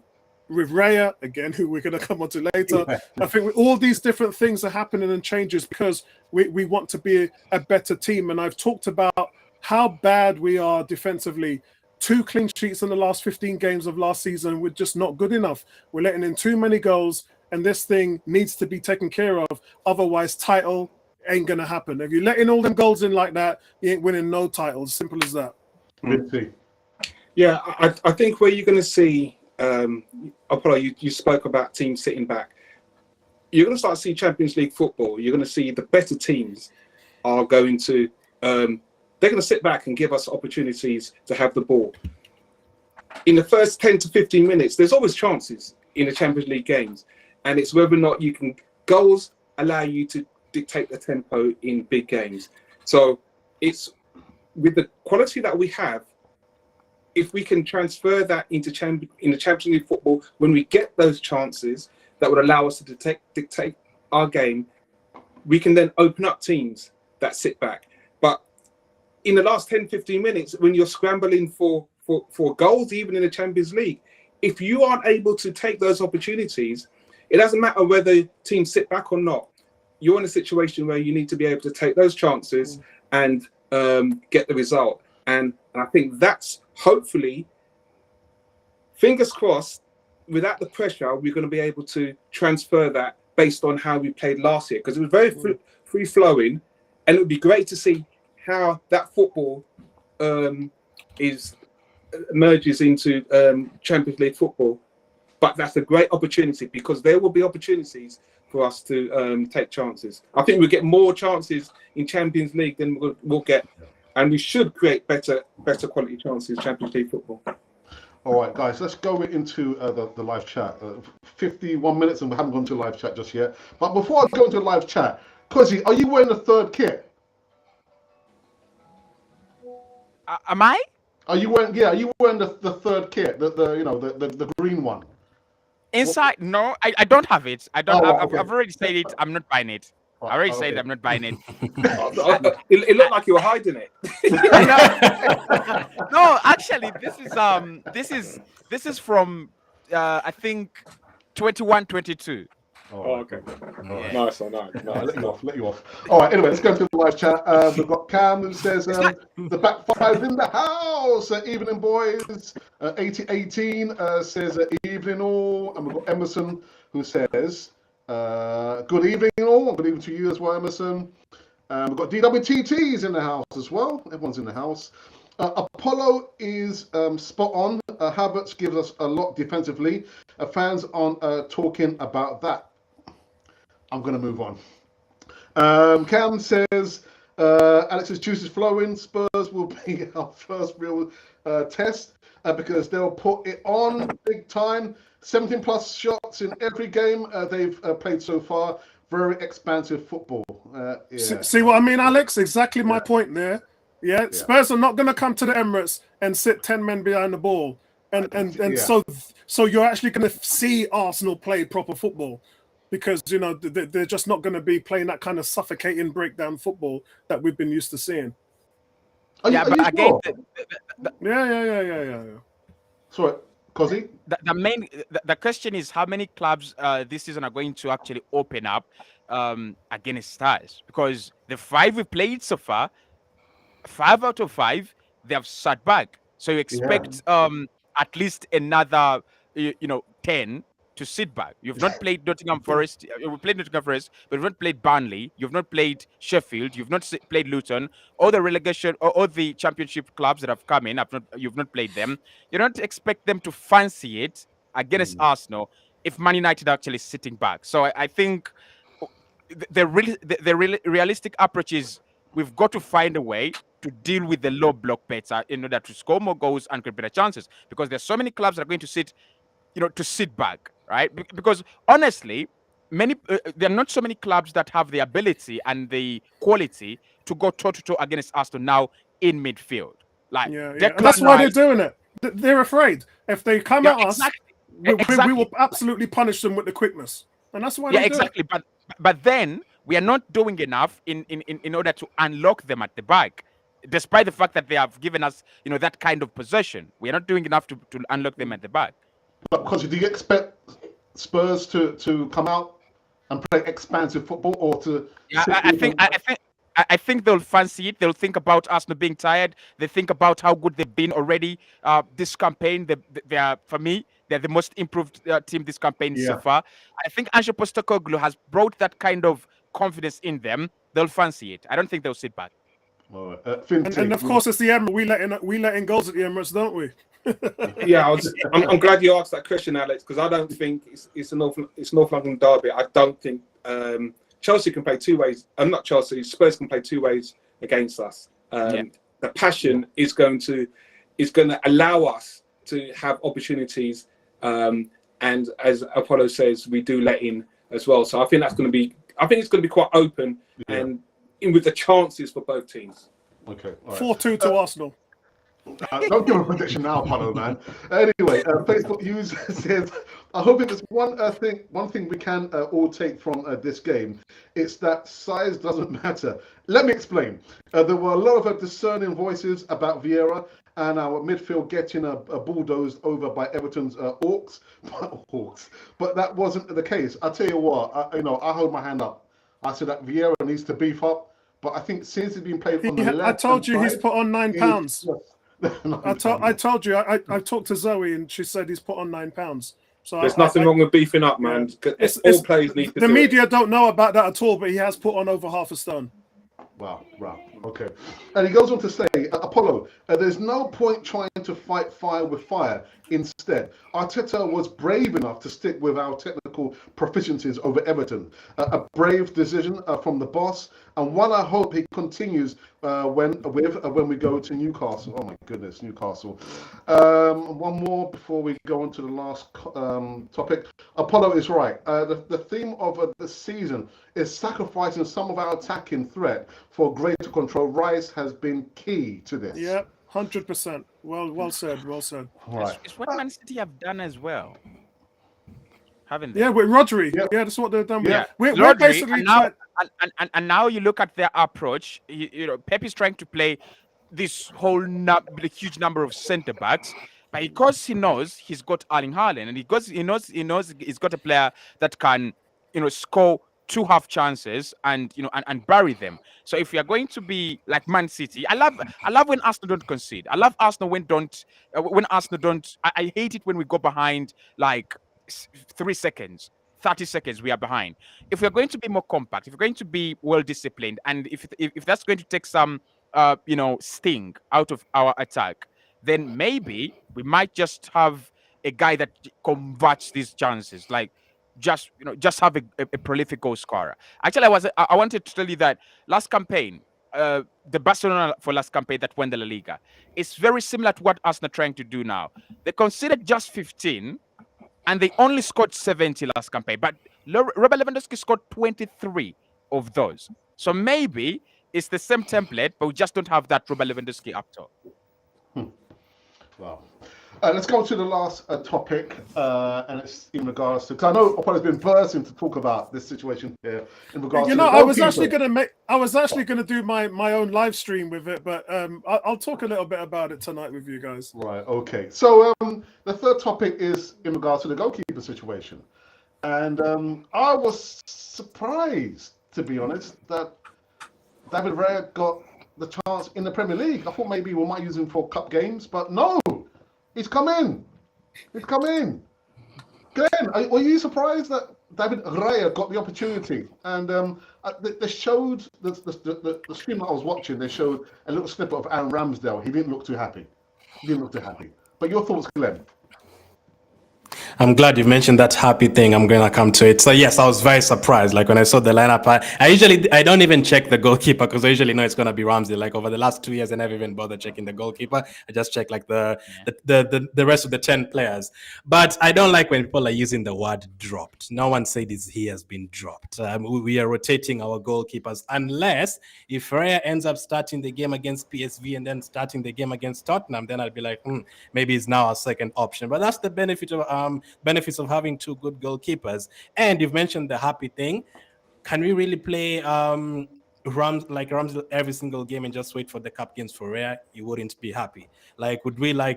Raya, again, who we're going to come on to later, I think all these different things are happening and changes because we want to be a better team. And I've talked about how bad we are defensively. 2 clean sheets in the last 15 games of last season. We're just not good enough. We're letting in too many goals, and this thing needs to be taken care of. Otherwise, title ain't going to happen. If you're letting all them goals in like that, you ain't winning no titles. Simple as that. Yeah, I think where you're going to see, Apollo, you spoke about teams sitting back. You're going to start to see Champions League football. You're going to see the better teams are going to, they're going to sit back and give us opportunities to have the ball. In the first 10 to 15 minutes, there's always chances in the Champions League games. And it's whether or not you can, goals allow you to dictate the tempo in big games. So it's with the quality that we have, if we can transfer that into in the Champions League football, when we get those chances that would allow us to dictate our game, we can then open up teams that sit back. But in the last 10, 15 minutes, when you're scrambling for goals, even in the Champions League, if you aren't able to take those opportunities, it doesn't matter whether teams sit back or not. You're in a situation where you need to be able to take those chances and get the result. And I think that's hopefully, fingers crossed, without the pressure, we're going to be able to transfer that based on how we played last year. Because it was very free-flowing, and it would be great to see how that football merges into Champions League football. But that's a great opportunity, because there will be opportunities for us to take chances. I think we'll get more chances in Champions League than we'll get, and we should create better quality chances in Champions League football. All right, guys, let's go into the live chat. 51 minutes, and we haven't gone to live chat just yet. But before I go into live chat, Cozy, are you wearing the third kit? Am I? Are you wearing? Yeah, are you wearing the third kit? The green one. Inside? No, I don't have it. I don't. Okay. I've already said it. I'm not buying it. I already said I'm not buying it. It looked like you were hiding it. No, actually, this is from I think 21-22. Oh, okay. Right. Nice one. Nice. Let you off. All right, anyway, let's go to the live chat. We've got Cam who says the back five in the house. Evening, boys. 8018 says evening all. And we've got Emerson who says good evening all. Good evening to you as well, Emerson. We've got DWTTs in the house as well. Everyone's in the house. Apollo is spot on. Havertz gives us a lot defensively. Fans aren't talking about that. I'm going to move on. Cam says, Alex's juice is flowing. Spurs will be our first real test because they'll put it on big time. 17 plus shots in every game they've played so far. Very expansive football. Yeah. See what I mean, Alex? Exactly my point there. Yeah, Spurs are not going to come to the Emirates and sit 10 men behind the ball. And so you're actually going to see Arsenal play proper football, because they're just not going to be playing that kind of suffocating breakdown football that we've been used to seeing. But again, Yeah. Sorry, Cozy? The question is how many clubs this season are going to actually open up against Stars, because the 5 we played so far, 5 out of 5 they have sat back. So you expect at least another 10 to sit back. You've not played Nottingham Forest. We played Nottingham Forest, but you've not played Burnley. You've not played Sheffield. You've not played Luton. All the relegation or all the championship clubs that have come in, you've not played them. You don't expect them to fancy it against Arsenal if Man United are actually sitting back. So I think the realistic approach is we've got to find a way to deal with the low block better in order to score more goals and create better chances, because there's so many clubs that are going to sit back, right? Because honestly, there are not so many clubs that have the ability and the quality to go toe-to-toe against Arsenal now in midfield. And that's why they're doing it. They're afraid. If they come at us, we will absolutely punish them with the quickness. And that's why they do it. But then we are not doing enough in order to unlock them at the back. Despite the fact that they have given us, that kind of possession, we are not doing enough to unlock them at the back. But because do you expect Spurs to come out and play expansive football, or to? I think I think they'll fancy it. They'll think about Arsenal being tired. They think about how good they've been already this campaign. They are, for me, they're the most improved team this campaign so Yeah. far. I think Ange Postecoglou has brought that kind of confidence in them. They'll fancy it. I don't think they'll sit back. All right. And of course, it's the Emirates. We let in goals at the Emirates, don't we? Yeah, I'm glad you asked that question, Alex, because I don't think it's a North London derby. I don't think Chelsea can play two ways. Not Chelsea. Spurs can play two ways against us. The passion is going to allow us to have opportunities, and as Apollo says, we do let in as well. So I think it's going to be quite open and in with the chances for both teams. Okay. All right. 4-2 to Arsenal. Don't give a prediction now, Pano, man. Anyway, Facebook user says, I hope if there's one thing we can all take from this game, it's that size doesn't matter. Let me explain. There were a lot of discerning voices about Vieira and our midfield getting bulldozed over by Everton's Hawks, but that wasn't the case. I tell you what, I hold my hand up. I said that Vieira needs to beef up, but I think since he's been played on the left, I told you he's put on 9 pounds. I told you. I talked to Zoe and she said he's put on 9 pounds. So there's nothing wrong with beefing up, man. All players need to. The media don't know about that at all, but he has put on over half a stone. Wow. Okay. And he goes on to say, Apollo, there's no point trying to fight fire with fire. Instead, Arteta was brave enough to stick with our technical proficiencies over Everton. A brave decision from the boss, and one I hope he continues when we go to Newcastle. Oh my goodness, Newcastle. One more before we go on to the last topic. Apollo is right. The theme of the season is sacrificing some of our attacking threat for greater control. Rice has been key to this. Yeah, 100%. Well said. Well said. All right. It's what Man City have done as well, haven't they? Yeah, with Rodri. Yeah. Yeah, that's what they've done. Yeah, We're Rodri, basically and now you look at their approach. Pep is trying to play this whole the huge number of centre backs, but because he knows he's got Erling Haaland, and because he knows he's got a player that can score 2 half chances and and bury them. So if we are going to be like Man City, I love when Arsenal don't concede. I love Arsenal when Arsenal don't. I hate it when we go behind like 3 seconds. 30 seconds we are behind. If we're going to be more compact, if we're going to be well disciplined, and if that's going to take some sting out of our attack, then maybe we might just have a guy that converts these chances, like just have a prolific goal scorer. Actually, I wanted to tell you that last campaign, the Barcelona for last campaign that won the La Liga, is very similar to what Arsenal are trying to do now. They conceded just 15. And they only scored 70 last campaign, but Robert Lewandowski scored 23 of those. So maybe it's the same template, but we just don't have that Robert Lewandowski up top. Wow. Let's go to the last topic, and it's in regards to, because I know Apollo's been bursting to talk about this situation here in regards to. I was actually going to do my own live stream with it, but I'll talk a little bit about it tonight with you guys. Right. Okay. So the third topic is in regards to the goalkeeper situation, and I was surprised, to be honest, that David Raya got the chance in the Premier League. I thought maybe we might use him for cup games, but no. He's come in. Glenn, are you surprised that David Raya got the opportunity? And they showed the stream that I was watching. They showed a little snippet of Aaron Ramsdale. He didn't look too happy. But your thoughts, Glenn? I'm glad you mentioned that happy thing. I'm going to come to it. So yes, I was very surprised. Like when I saw the lineup, I don't even check the goalkeeper because I usually know it's going to be Ramsey. Like over the last 2 years, I never even bothered checking the goalkeeper. I just check like the rest of the 10 players. But I don't like when people are using the word dropped. No one said he has been dropped. We are rotating our goalkeepers unless if Raya ends up starting the game against PSV and then starting the game against Tottenham, then I'll be like, maybe it's now our second option. But that's the benefits of having 2 good goalkeepers. And you've mentioned the happy thing. Can we really play Ramsey every single game and just wait for the cup games for Raya? You wouldn't be happy. Like, would we play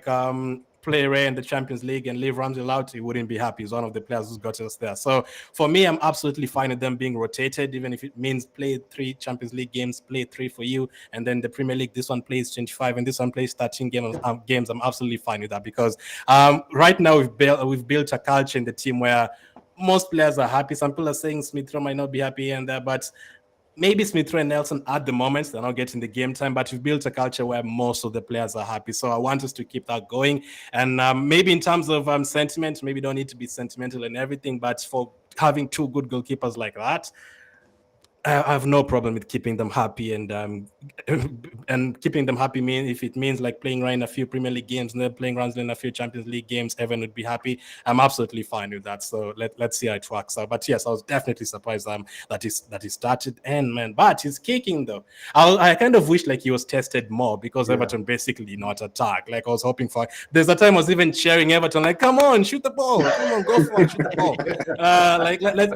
play Ray in the Champions League and leave Ramsdale out, he wouldn't be happy. He's one of the players who's got us there. So for me, I'm absolutely fine with them being rotated, even if it means play 3 Champions League games, play 3 for you, and then the Premier League, this one plays 25 and this one plays 13 games. I'm absolutely fine with that because right now we've built a culture in the team where most players are happy. Some people are saying Smith Rowe might not be happy and there, but maybe Smith Rowe and Nelson at the moment, they're not getting the game time, but we've built a culture where most of the players are happy. So I want us to keep that going. And maybe in terms of sentiment, maybe don't need to be sentimental and everything, but for having 2 good goalkeepers like that, I have no problem with keeping them happy and keeping them happy if it means like playing Ryan a few Premier League games and then playing Ramsdale in a few Champions League games, Evan would be happy. I'm absolutely fine with that. So let's see how it works out. But yes, I was definitely surprised that he started. And man, but he's kicking though. I kind of wish like he was tested more because Everton basically not attack. Like I was hoping for. There's a time I was even cheering Everton like, come on, shoot the ball, come on, go for it, shoot the ball.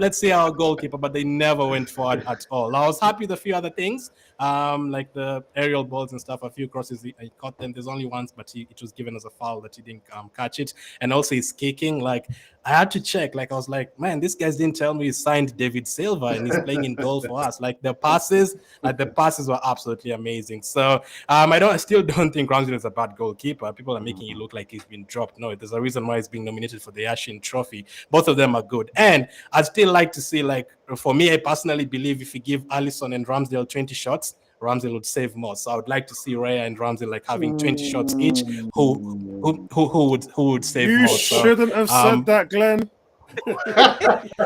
Let's see our goalkeeper, but they never went forward at all. I was happy with a few other things, like the aerial balls and stuff. A few crosses, he caught them. There's only once, but it was given as a foul that he didn't catch it. And also his kicking, like I had to check. Like I was like, man, this guy didn't tell me he signed David Silva and he's playing in goal for us. Like the passes were absolutely amazing. So I still don't think Ramsdale is a bad goalkeeper. People are making it look like he's been dropped. No, there's a reason why he's being nominated for the Yashin Trophy. Both of them are good, and I'd still like to see, like, for me, I personally believe if you give Alisson and Ramsdale 20 shots, Ramsdale would save more. So I would like to see Raya and Ramsdale like having 20 shots each. Who would save more? You shouldn't have said that, Glenn.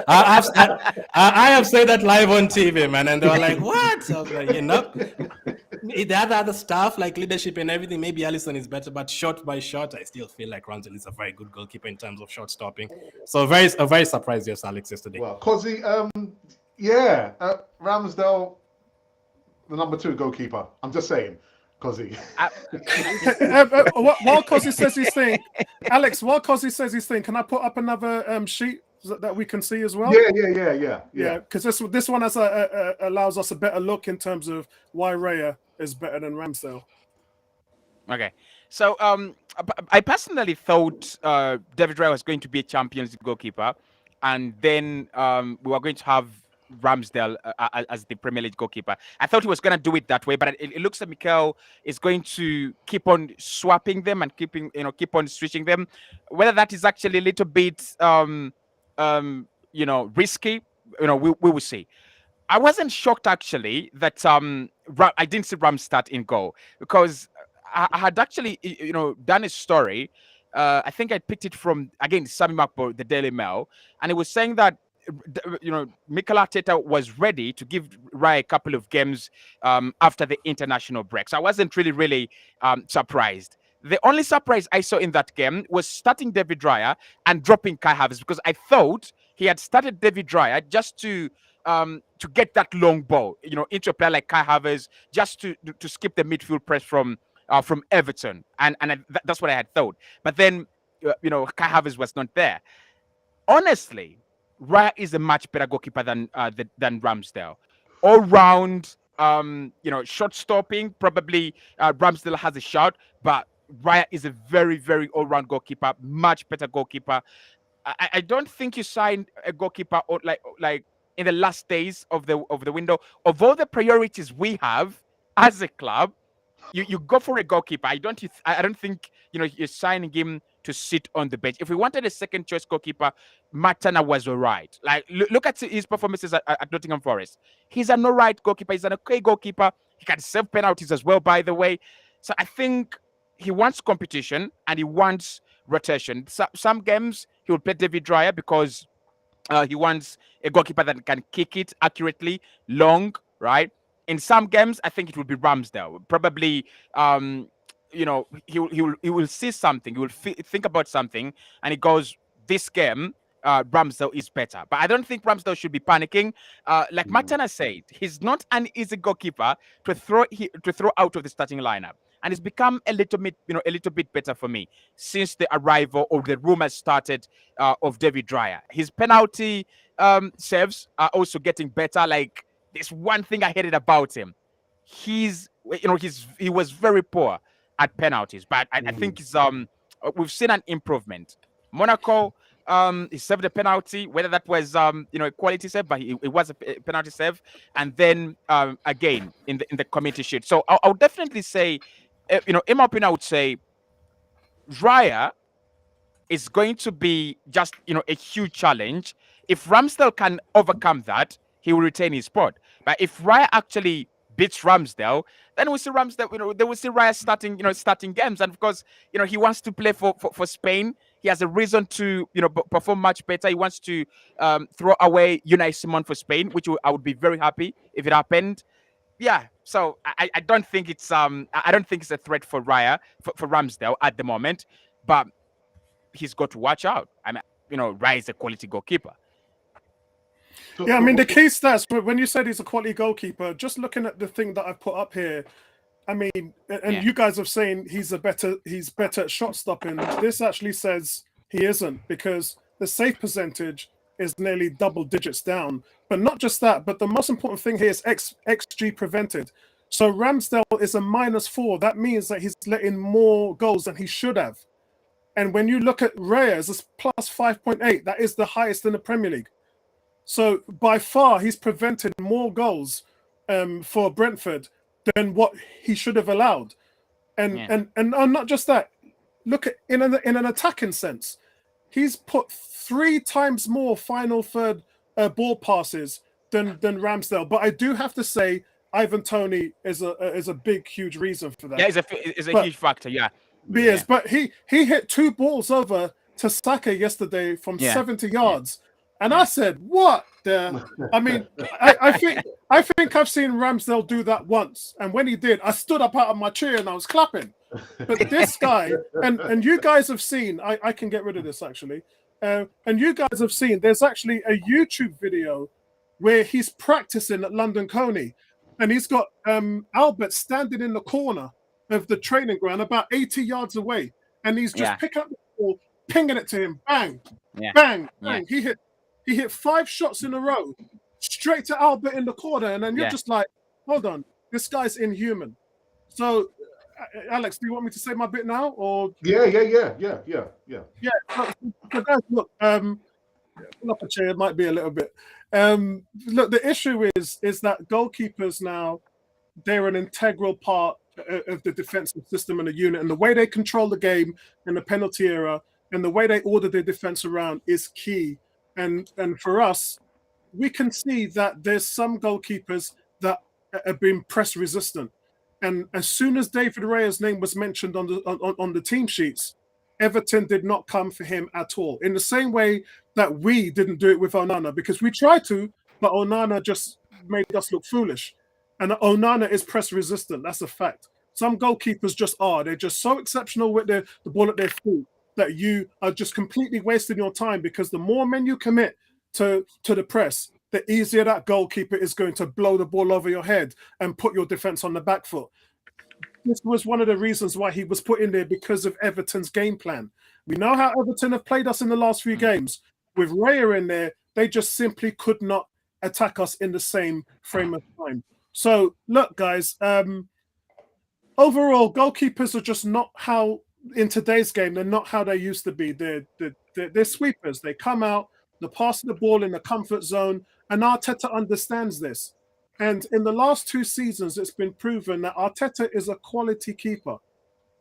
I have said that live on TV, man, and they were like, "What?" I was like, the other stuff like leadership and everything. Maybe Alisson is better, but shot by shot, I still feel like Ramsdale is a very good goalkeeper in terms of shot stopping. So very surprised, yes, Alex, yesterday. Well, Cozzy, Ramsdale, the number 2 goalkeeper. I'm just saying, Cozzy. While Cozzy says his thing, Alex, while Cozzy says his thing, can I put up another sheet that we can see as well? Yeah. Because this one allows us a better look in terms of why Raya is better than Ramsdale. Okay, so I personally thought David Raya was going to be a Champions League goalkeeper, and then we were going to have Ramsdale as the Premier League goalkeeper. I thought he was going to do it that way, but it looks like Mikel is going to keep on swapping them and keep on switching them. Whether that is actually a little bit risky, we will see. I wasn't shocked actually that I didn't see Ram start in goal, because I had actually done a story. I think I picked it from, again, Sami Makbo, the Daily Mail, and it was saying that Mikel Arteta was ready to give Raya a couple of games after the international break. So I wasn't really surprised. The only surprise I saw in that game was starting David Raya and dropping Kai Havertz, because I thought he had started David Raya just to get that long ball, into a player like Kai Havertz, just to skip the midfield press from Everton, and that's what I had thought. But then, Kai Havertz was not there. Honestly, Raya is a much better goalkeeper than Ramsdale. All round, shot stopping, probably Ramsdale has a shot, but Raya is a very, very all round goalkeeper, much better goalkeeper. I don't think you signed a goalkeeper like in the last days of the window. Of all the priorities we have as a club, you go for a goalkeeper. I don't think you're signing him to sit on the bench. If we wanted a second choice goalkeeper, Matana was all right. Like, look at his performances at Nottingham Forest. He's an all right goalkeeper. He's an okay goalkeeper. He can save penalties as well, by the way. So I think he wants competition and he wants rotation. Some games he will play David Raya because he wants a goalkeeper that can kick it accurately, long, right? In some games, I think it will be Ramsdale. Probably, he will see something. He will think about something, and he goes, "This game, Ramsdale is better." But I don't think Ramsdale should be panicking. Like Martina said, he's not an easy goalkeeper to throw out of the starting lineup, and it's become a little bit better for me since the arrival or the rumors started of David Raya. His penalty saves are also getting better. Like, there's one thing I hated about him. He was very poor at penalties, but I think we've seen an improvement. Monaco, he saved a penalty, whether that was a quality save, but it was a penalty save, and then again in the committee sheet. So I would definitely say, in my opinion, I would say Raya is going to be just a huge challenge. If Ramsdale can overcome that, he will retain his spot. But if Raya actually beats Ramsdale, then we see Ramsdale, they will see Raya starting games. And because he wants to play for Spain, he has a reason to perform much better. He wants to throw away Unai Simon for Spain, which I would be very happy if it happened. Yeah, so I don't think it's a threat for Raya for Ramsdale at the moment, but he's got to watch out. I mean, Raya is a quality goalkeeper. Yeah, I mean, the key stats, but when you said he's a quality goalkeeper, just looking at the thing that I've put up here, I mean, and you guys have saying he's better at shot stopping. This actually says he isn't, because the save percentage is nearly double digits down. But not just that, but the most important thing here is XG prevented. So Ramsdale is a -4. That means that he's letting more goals than he should have. And when you look at Reyes, it's plus 5.8. That is the highest in the Premier League. So by far, he's prevented more goals for Brentford than what he should have allowed. And not just that. Look at in an attacking sense, he's put 3 times more final third ball passes than Ramsdale. But I do have to say, Ivan Toney is a big, huge reason for that. Yeah, it's a huge factor. Yeah. Yes, but he hit 2 balls over to Saka yesterday from 70 yards. And I said, what the? I mean, I think I've seen Ramsdale do that once. And when he did, I stood up out of my chair and I was clapping. But this guy, and you guys have seen, I can get rid of this actually. And you guys have seen, there's actually a YouTube video where he's practicing at London Coney. And he's got Albert standing in the corner of the training ground about 80 yards away. And he's just picking up the ball, pinging it to him. Bang, bang, bang. He hit 5 shots in a row, straight to Albert in the corner, and then you're just like, hold on, this guy's inhuman. So, Alex, do you want me to say my bit now, or? Yeah. So guys, look, pull up a chair. It might be a little bit. Look, the issue is that goalkeepers now, they're an integral part of the defensive system and the unit, and the way they control the game in the penalty era, and the way they order their defense around is key. And for us, we can see that there's some goalkeepers that have been press resistant. And as soon as David Raya's name was mentioned on the team sheets, Everton did not come for him at all. In the same way that we didn't do it with Onana, because we tried to, but Onana just made us look foolish. And Onana is press resistant. That's a fact. Some goalkeepers just are. They're just so exceptional with the ball at their feet that you are just completely wasting your time, because the more men you commit to the press, the easier that goalkeeper is going to blow the ball over your head and put your defense on the back foot. This was one of the reasons why he was put in there, because of Everton's game plan. We know how Everton have played us in the last few games. With Raya in there, they just simply could not attack us in the same frame of time. So, look, guys, overall, goalkeepers are just not how, in today's game, they're not how they used to be. They're sweepers. They come out, they pass the ball in the comfort zone, and Arteta understands this. And in the last 2 seasons, it's been proven that Arteta is a quality keeper.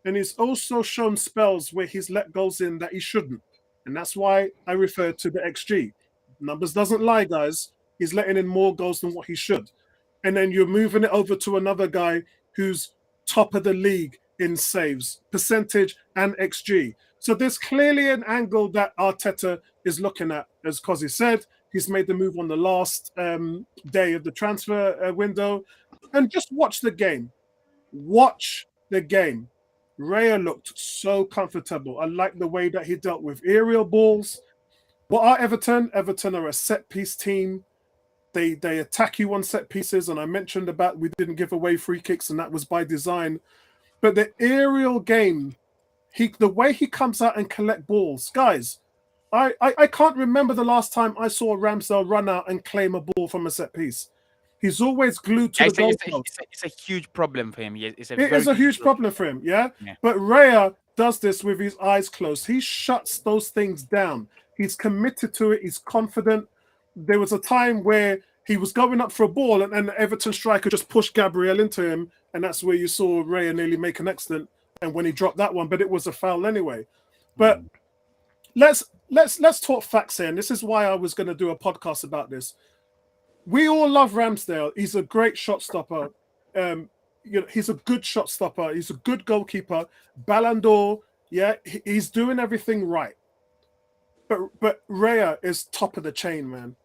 And he's also shown spells where he's let goals in that he shouldn't. And that's why I refer to the XG. Numbers doesn't lie, guys. He's letting in more goals than what he should. And then you're moving it over to another guy who's top of the league in saves, percentage, and XG. So there's clearly an angle that Arteta is looking at. As Cozy said, he's made the move on the last day of the transfer window. And just watch the game. Watch the game. Raya looked so comfortable. I like the way that he dealt with aerial balls. What are Everton? Everton are a set-piece team. They attack you on set pieces. And I mentioned about we didn't give away free kicks, and that was by design. But the aerial game, the way he comes out and collect balls, guys, I can't remember the last time I saw Ramsdale run out and claim a ball from a set piece. He's always glued to the goalpost. It's a huge problem for him. It is a huge problem for him, yeah? But Raya does this with his eyes closed. He shuts those things down. He's committed to it. He's confident. There was a time where he was going up for a ball and the Everton striker just pushed Gabriel into him, and that's where you saw Raya nearly make an accident. And when he dropped that one, but it was a foul anyway. But let's talk facts here, and this is why I was going to do a podcast about this. We all love Ramsdale. He's a great shot stopper. He's a good shot stopper. He's a good goalkeeper. Ballon d'Or, yeah, he's doing everything right. But Raya is top of the chain, man.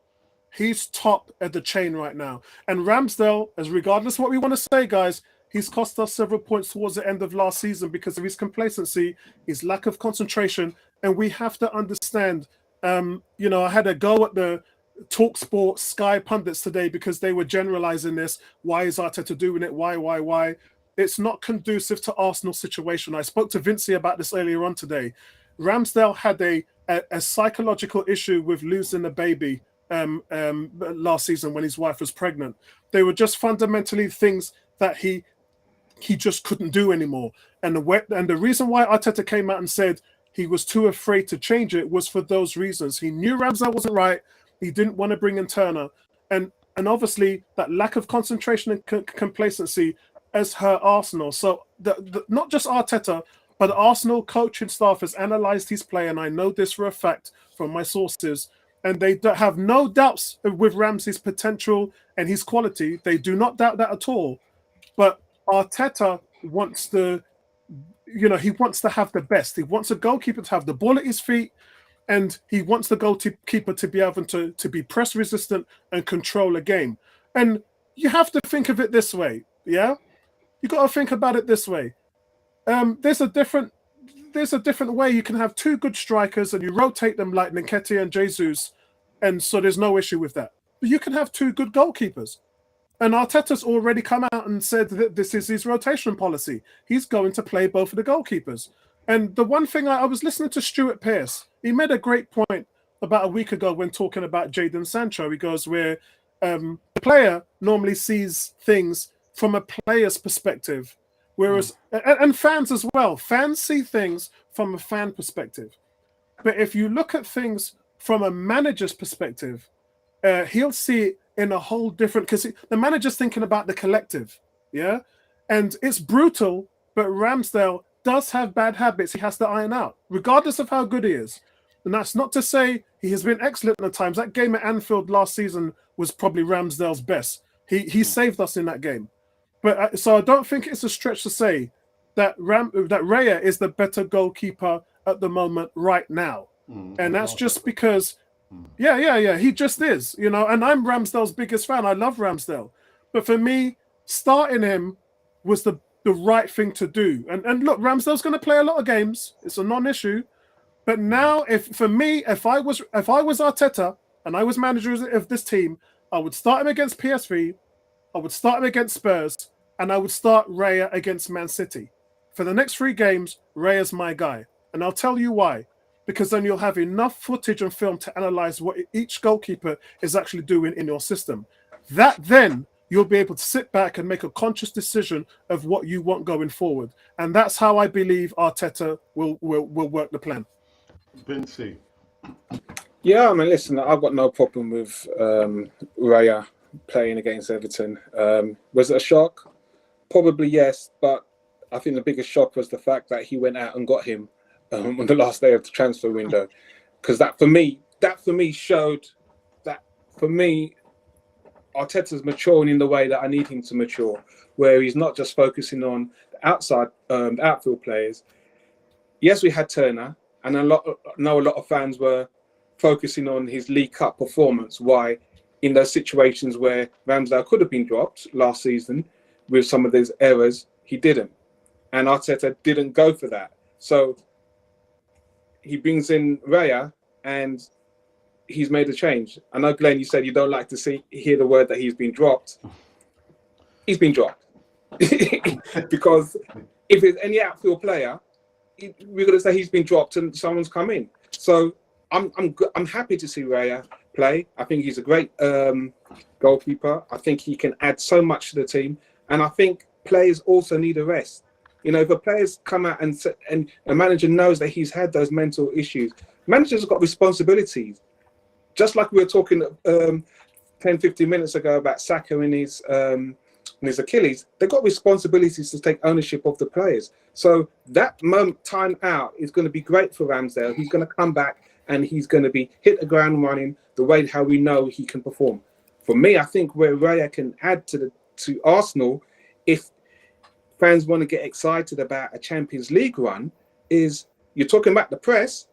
He's top of the chain right now. And Ramsdale, as regardless of what we want to say, guys, he's cost us several points towards the end of last season because of his complacency, his lack of concentration, and we have to understand. I had a go at the TalkSport Sky pundits today because they were generalizing this. Why is Arteta doing it? Why? It's not conducive to Arsenal's situation. I spoke to Vincey about this earlier on today. Ramsdale had a psychological issue with losing a baby last season when his wife was pregnant. They were just fundamentally things that he just couldn't do anymore. And the reason why Arteta came out and said he was too afraid to change it was for those reasons. He knew Ramsdale wasn't right. He didn't want to bring in Turner. And obviously that lack of concentration and complacency has hurt Arsenal. So not just Arteta, but the Arsenal coaching staff has analysed his play, and I know this for a fact from my sources, and they have no doubts with Ramsey's potential and his quality. They do not doubt that at all. But Arteta wants to have the best. He wants a goalkeeper to have the ball at his feet, and he wants the goalkeeper to be able to be press resistant and control a game. And you have to think of it this way, yeah? You got to think about it this way. There's a different way. You can have two good strikers and you rotate them like Nketiah and Jesus, and so there's no issue with that. But you can have two good goalkeepers. And Arteta's already come out and said that this is his rotation policy. He's going to play both of the goalkeepers. And the one thing I was listening to Stuart Pearce, he made a great point about a week ago when talking about Jadon Sancho. He goes where the player normally sees things from a player's perspective, whereas and fans as well. Fans see things from a fan perspective. But if you look at things from a manager's perspective, he'll see it in a whole different, because the manager's thinking about the collective, yeah? And it's brutal, but Ramsdale does have bad habits he has to iron out, regardless of how good he is. And that's not to say he has been excellent at times. That game at Anfield last season was probably Ramsdale's best. He saved us in that game. But so I don't think it's a stretch to say that Raya is the better goalkeeper at the moment right now. And that's just because, he just is, and I'm Ramsdale's biggest fan. I love Ramsdale. But for me, starting him was the right thing to do. And look, Ramsdale's going to play a lot of games. It's a non-issue. But now, if I was Arteta and I was manager of this team, I would start him against PSV, I would start him against Spurs, and I would start Raya against Man City. For the next 3 games, Raya's my guy. And I'll tell you why. Because then you'll have enough footage and film to analyze what each goalkeeper is actually doing in your system. Then you'll be able to sit back and make a conscious decision of what you want going forward. And that's how I believe Arteta will work the plan. Vincey. Yeah, I mean, listen, I've got no problem with Raya playing against Everton. Was it a shock? Probably yes, but I think the biggest shock was the fact that he went out and got him on the last day of the transfer window, because that for me showed that for me Arteta's maturing in the way that I need him to mature, where he's not just focusing on the outfield players. Yes, we had Turner, and a lot of fans were focusing on his League Cup performance. Why, in those situations where Ramsdale could have been dropped last season with some of those errors, he didn't, and Arteta didn't go for that. So he brings in Raya, and he's made a change. I know, Glenn, you said you don't like to hear the word that he's been dropped. He's been dropped. Because if it's any outfield player, we're going to say he's been dropped and someone's come in. So I'm happy to see Raya play. I think he's a great goalkeeper. I think he can add so much to the team. And I think players also need a rest. You know, if a player's come out and a manager knows that he's had those mental issues, managers have got responsibilities. Just like we were talking 10, 15 minutes ago about Saka and his Achilles, they've got responsibilities to take ownership of the players. So that time out is going to be great for Ramsdale. He's going to come back and he's going to be hit the ground running the way how we know he can perform. For me, I think where Raya can add to Arsenal, if fans want to get excited about a Champions League run, is you're talking about the press.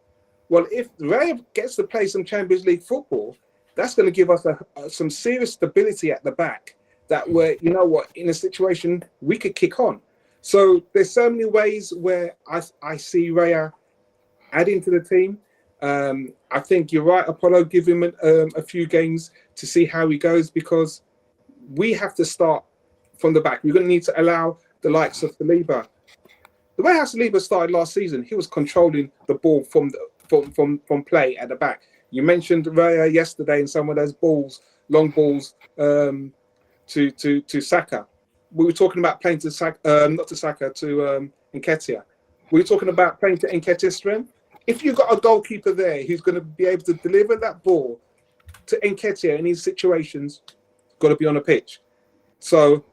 Well, if Raya gets to play some Champions League football, that's going to give us some serious stability at the back that we're, you know what, in a situation we could kick on. So there's so many ways where I see Raya adding to the team. I think you're right, Apollo, give him a few games to see how he goes, because we have to start from the back. We're going to need to allow the likes of Saliba. The way how Saliba started last season, he was controlling the ball from play at the back. You mentioned Raya yesterday in some of those balls, long balls to Saka. We were talking about playing to Saka, not to Saka, to Nketiah. We were talking about playing to Nketiah's strength. If you've got a goalkeeper there who's going to be able to deliver that ball to Nketiah in these situations, got to be on a pitch. So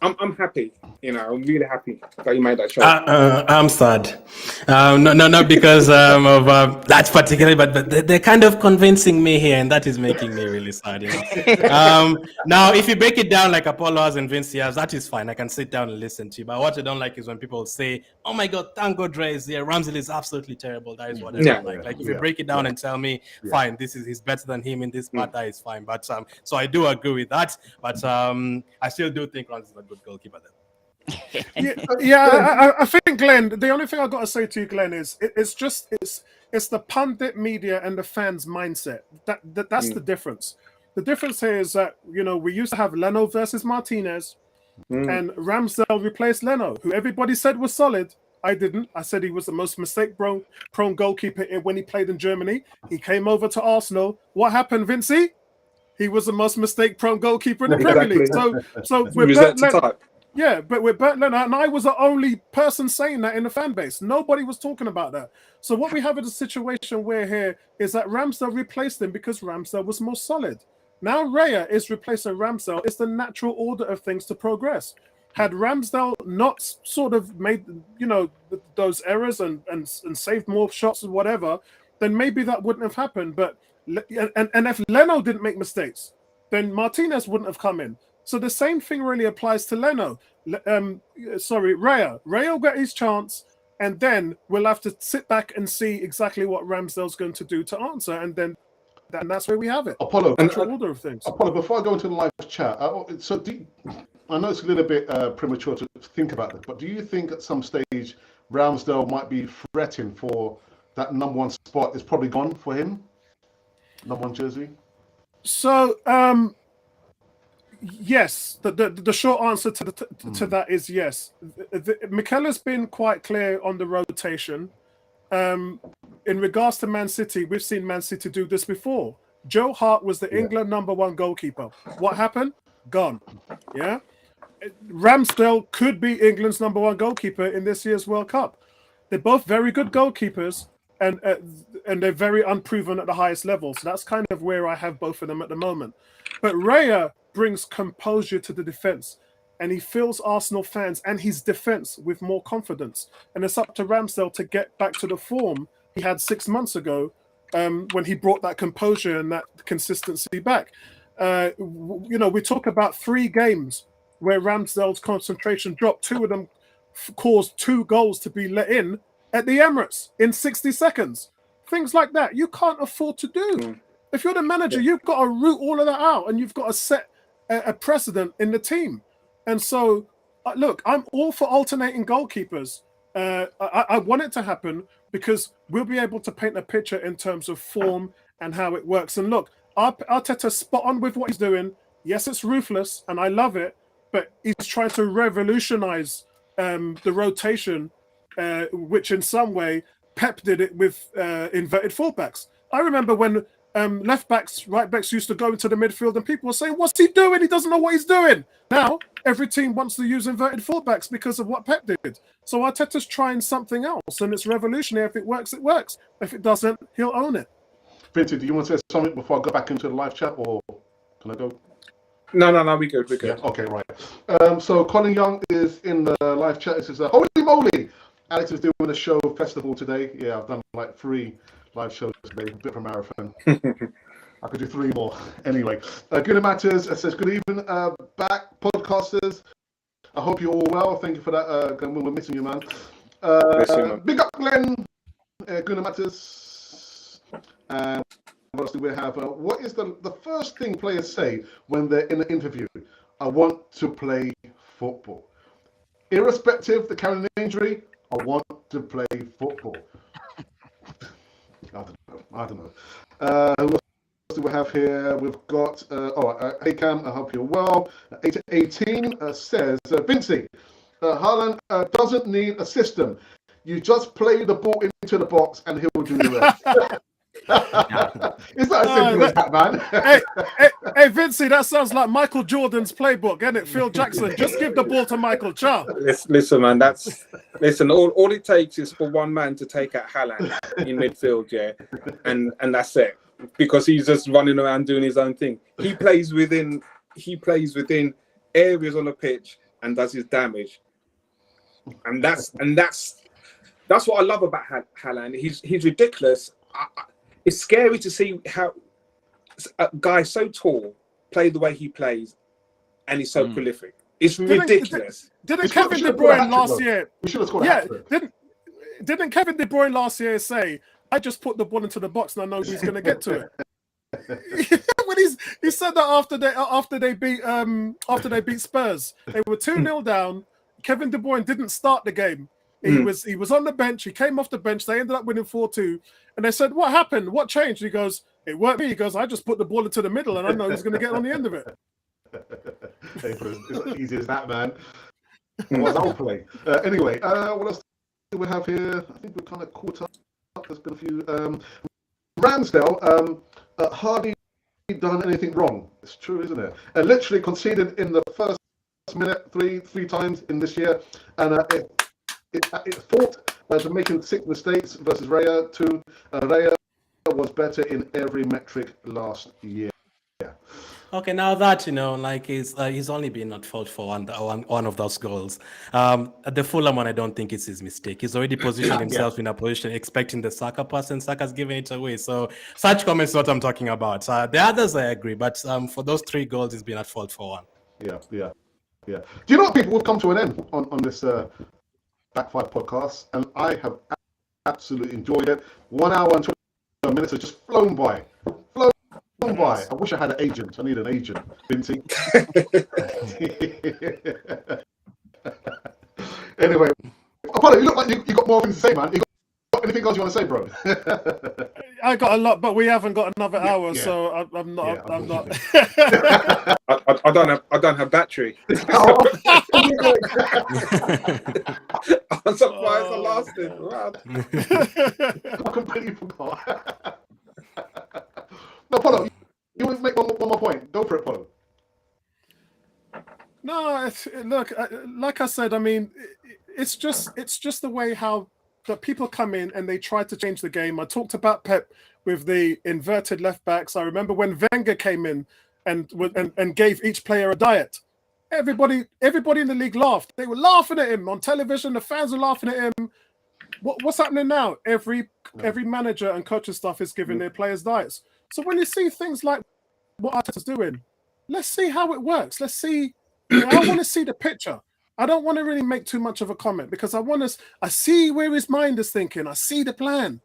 I'm happy. You know, I'm really happy that you made that choice. I'm sad. Not because of that particularly, but they're kind of convincing me here, and that is making me really sad. You know? Now, if you break it down like Apollo has and Vinci has, that is fine. I can sit down and listen to you. But what I don't like is when people say, "Oh my God, thank God Dre is here. Ramsdale is absolutely terrible." That is what I don't like. Like if you break it down and tell me, fine, he's better than him in this part, that is fine. But so I do agree with that. But I still do think Ramsdale is a good goalkeeper then. I think, Glenn, the only thing I've got to say to you, Glenn, is it's the pundit media and the fans' mindset. That's the difference. The difference here is that, you know, we used to have Leno versus Martinez, and Ramsdale replaced Leno, who everybody said was solid. I didn't. I said he was the most mistake-prone goalkeeper when he played in Germany. He came over to Arsenal. What happened, Vinci? He was the most mistake-prone goalkeeper in the Premier League. So yeah, but with Bert Leno, and I was the only person saying that in the fan base. Nobody was talking about that. So what we have in a situation where here is that Ramsdale replaced him because Ramsdale was more solid. Now Raya is replacing Ramsdale. It's the natural order of things to progress. Had Ramsdale not sort of made, you know, those errors and saved more shots or whatever, then maybe that wouldn't have happened. But and if Leno didn't make mistakes, then Martinez wouldn't have come in. So the same thing really applies to Leno. Raya. Raya will get his chance, and then we'll have to sit back and see exactly what Ramsdale's going to do to answer, and then that's where we have it. Apollo, order of things. Apollo, before I go into the live chat, I know it's a little bit premature to think about this, but do you think at some stage Ramsdale might be fretting for that number one spot? Is probably gone for him, number one jersey. So, yes, the short answer to that is yes. Mikel has been quite clear on the rotation. In regards to Man City, we've seen Man City do this before. Joe Hart was the England number one goalkeeper. What happened? Gone. Yeah. Ramsdale could be England's number one goalkeeper in this year's World Cup. They're both very good goalkeepers, and they're very unproven at the highest level. So that's kind of where I have both of them at the moment. But Raya brings composure to the defense, and he fills Arsenal fans and his defense with more confidence. And it's up to Ramsdale to get back to the form he had 6 months ago, when he brought that composure and that consistency back. You know, we talk about 3 games where Ramsdale's concentration dropped. 2 of them caused 2 goals to be let in at the Emirates in 60 seconds. Things like that you can't afford to do. If you're the manager, you've got to root all of that out, and you've got to set a precedent in the team. And so, look, I'm all for alternating goalkeepers. I want it to happen because we'll be able to paint a picture in terms of form and how it works. And look, Arteta's spot on with what he's doing. Yes, it's ruthless, and I love it, but he's trying to revolutionize the rotation, which in some way Pep did it with inverted fullbacks. I remember when left backs, right backs used to go into the midfield and people were saying, what's he doing? He doesn't know what he's doing. Now every team wants to use inverted fullbacks because of what Pep did. So Arteta's trying something else, and it's revolutionary. If it works, it works. If it doesn't, he'll own it. Vinci, do you want to say something before I go back into the live chat, or can I go? No, we're good. We're good. Yeah, okay, right. So Colin Young is in the live chat. It says, holy moly, Alex is doing a show festival today. Yeah, I've done like 3 live shows today, a bit of a marathon. I could do 3 more. Anyway, Good Matters says, good evening, back podcasters. I hope you're all well. Thank you for that. Glenn, we're missing you, man. Big up, Glenn. Good Matters. What else do we have? What is the first thing players say when they're in an interview? I want to play football. Irrespective of carrying an injury, I want to play football. I don't know. What else do we have here? We've got, hey Cam, I hope you're well. 818 says, Vinci, Haaland doesn't need a system. You just play the ball into the box and he'll do the rest. It's not as simple as that, man. hey, Vincey, that sounds like Michael Jordan's playbook, isn't it? Phil Jackson, just give the ball to Michael Chow. Listen, man. All it takes is for one man to take out Haaland in midfield, yeah, and that's it, because he's just running around doing his own thing. He plays within areas on the pitch and does his damage, and that's what I love about Haaland. He's ridiculous. It's scary to see how a guy so tall play the way he plays, and he's so prolific. It's ridiculous. Didn't Kevin De Bruyne last year? We should have scored a Didn't Kevin De Bruyne last year say, "I just put the ball into the box and I know who's going to get to it"? When he said that after they beat Spurs, they were 2-0 down. Kevin De Bruyne didn't start the game. He was on the bench. He came off the bench. They ended up winning 4-2. And they said, "What happened? What changed?" He goes, "It weren't me." He goes, "I just put the ball into the middle and I know who's going to get on the end of it." Hey, it's not easy as that, man. What's our play? Anyway, what else do we have here? I think we're kind of caught up. There's been a few. Ramsdale hardly done anything wrong. It's true, isn't it? Literally conceded in the first minute three times in this year, and it fought to making 6 mistakes versus Raya. 2. Raya was better in every metric last year. Okay, now that he's only been at fault for one of those goals. The Fulham one, I don't think it's his mistake. He's already positioned himself in a position expecting the Saka pass, and Saka's giving it away. So such comments is what I'm talking about. The others I agree, but for those 3 goals, he's been at fault for one. Yeah. Do you know what, people? We've come to an end on this Back 5 podcast, and I have absolutely enjoyed it. 1 hour and 20 minutes have just flown by. I wish I had an agent. I need an agent, Vinci. Anyway, Apollo, you look like you got more things to say, man. You got anything else you want to say, bro? I got a lot, but we haven't got another hour, so I'm not. I'm not. I don't have battery. I'm surprised I lasted. Wow. I completely forgot. No, Polo, you want to make one more point? Go for it, Polo. No, look, like I said, I mean, it's just the way how the people come in and they try to change the game. I talked about Pep with the inverted left backs. I remember when Wenger came in and gave each player a diet. Everybody in the league laughed. They were laughing at him on television. The fans were laughing at him. What's happening now? Every manager and coaching staff is giving their players diets. So when you see things like what Arteta's doing, let's see how it works. Let's see. I want to see the picture. I don't want to really make too much of a comment because I see where his mind is thinking. I see the plan.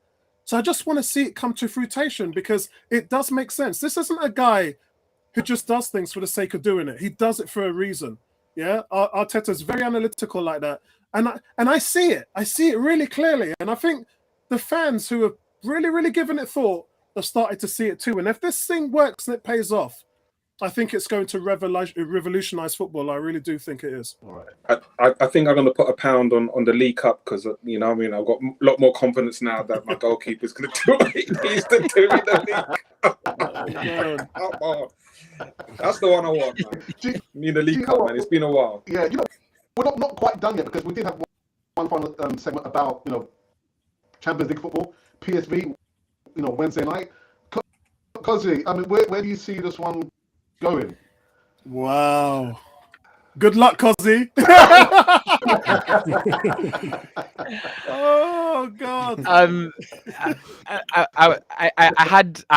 So I just want to see it come to fruition because it does make sense. This isn't a guy who just does things for the sake of doing it. He does it for a reason. Yeah, Arteta's very analytical like that. And I see it. I see it really clearly. And I think the fans who have really, really given it thought have started to see it too. And if this thing works and it pays off, I think it's going to revolutionize football. I really do think it is. All right. I think I'm going to put £1 on the League Cup because, you know, I mean, I've got a lot more confidence now that my goalkeeper's going to do what he needs to do in the league. Come on. That's the one I want, man. In the League Cup, man. It's been a while. Yeah, you know, we're not quite done yet because we did have one final segment about, you know, Champions League football, PSV, you know, Wednesday night. Cosy, I mean, where do you see this one going? Wow. Good luck, Cosy. Oh God.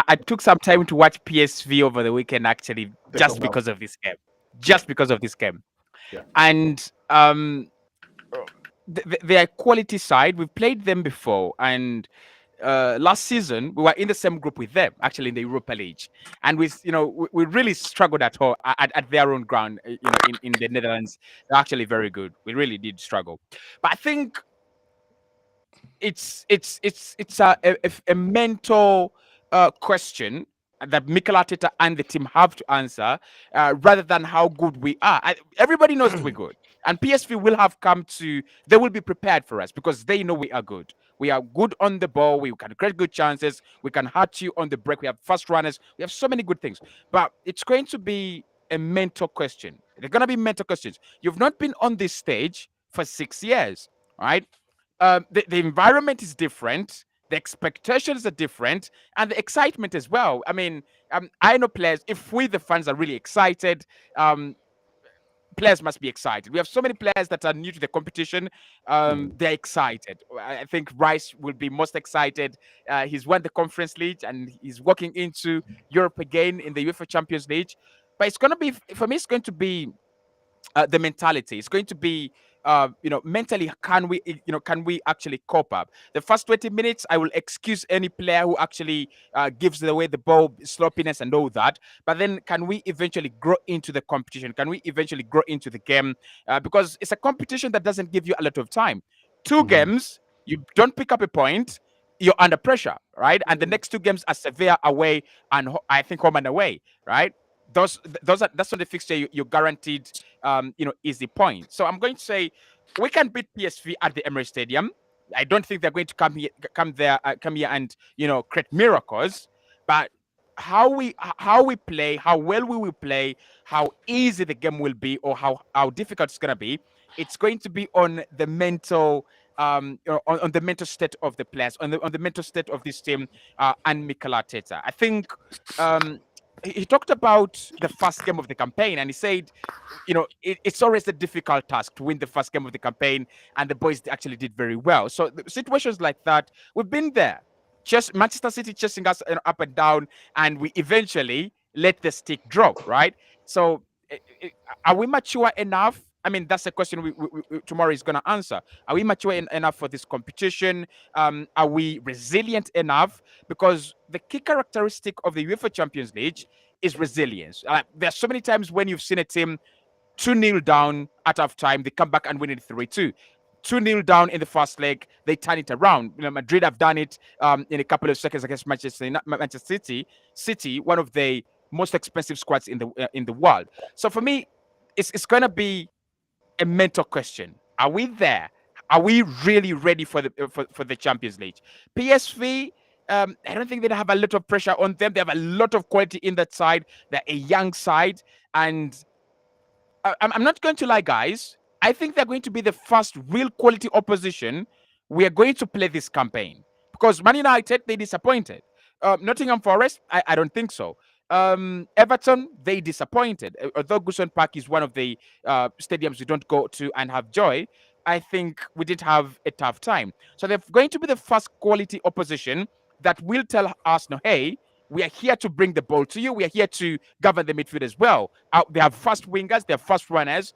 I took some time to watch PSV over the weekend actually, just because of this game. Just because of this game. Yeah. And their quality side, we've played them before, and last season we were in the same group with them, actually in the Europa League, and we really struggled at home at their own ground. You know, in the Netherlands, they're actually very good. We really did struggle, but I think it's a mental question that Mikel Arteta and the team have to answer, rather than how good we are. Everybody knows we're good, and PSV will have they will be prepared for us because they know we are good. We are good on the ball. We can create good chances. We can hurt you on the break. We have fast runners. We have so many good things. But it's going to be a mental question. They're going to be mental questions. You've not been on this stage for 6 years, right? The environment is different. The expectations are different, and the excitement as well. I mean, I know players. If we, the fans, are really excited, players must be excited. We have so many players that are new to the competition. They're excited. I think Rice will be most excited. He's won the Conference League and he's walking into Europe again in the UEFA Champions League. But it's going to be, for me, it's going to be the mentality. It's going to be, mentally, can we actually cope up? The first 20 minutes, I will excuse any player who actually gives away the ball, sloppiness and all that. But then can we eventually grow into the competition? Can we eventually grow into the game? Because it's a competition that doesn't give you a lot of time. Two games, you don't pick up a point, you're under pressure, right? And the next 2 games are Sevilla away and I think home and away, right? That's not the fixture you're guaranteed, easy points. So I'm going to say we can beat PSV at the Emirates Stadium. I don't think they're going to come here and create miracles. But how we play, how well we will play, how easy the game will be, or how difficult it's going to be, it's going to be on the mental. On the mental state of the players, on the mental state of this team, and Mikel Arteta. I think. He talked about the first game of the campaign, and he said, it's always a difficult task to win the first game of the campaign, and the boys actually did very well. So the situations like that, we've been there. Just Manchester City chasing us up and down, and we eventually let the stick drop, right? So are we mature enough? I mean, that's a question we tomorrow is going to answer. Are we mature enough for this competition? Are we resilient enough? Because the key characteristic of the UEFA Champions League is resilience. There are so many times when you've seen a team 2-0 down at half time, they come back and win it 3-2. 2-0 down in the first leg, they turn it around. Madrid have done it in a couple of seconds against Manchester City, one of the most expensive squads in the world. So for me, it's going to be a mental question. Are we there? Are we really ready for the Champions League? PSV, I don't think they have a lot of pressure on them. They have a lot of quality in that side. They're a young side, and I'm not going to lie, guys. I think they're going to be the first real quality opposition we are going to play this campaign, because Man United, they disappointed. Nottingham Forest, I don't think so. Everton, they disappointed. Although Goodison Park is one of the stadiums we don't go to and have joy, I think we did have a tough time. So they're going to be the first quality opposition that will tell us, no, hey, we are here to bring the ball to you. We are here to govern the midfield as well. They have fast wingers, they have fast runners.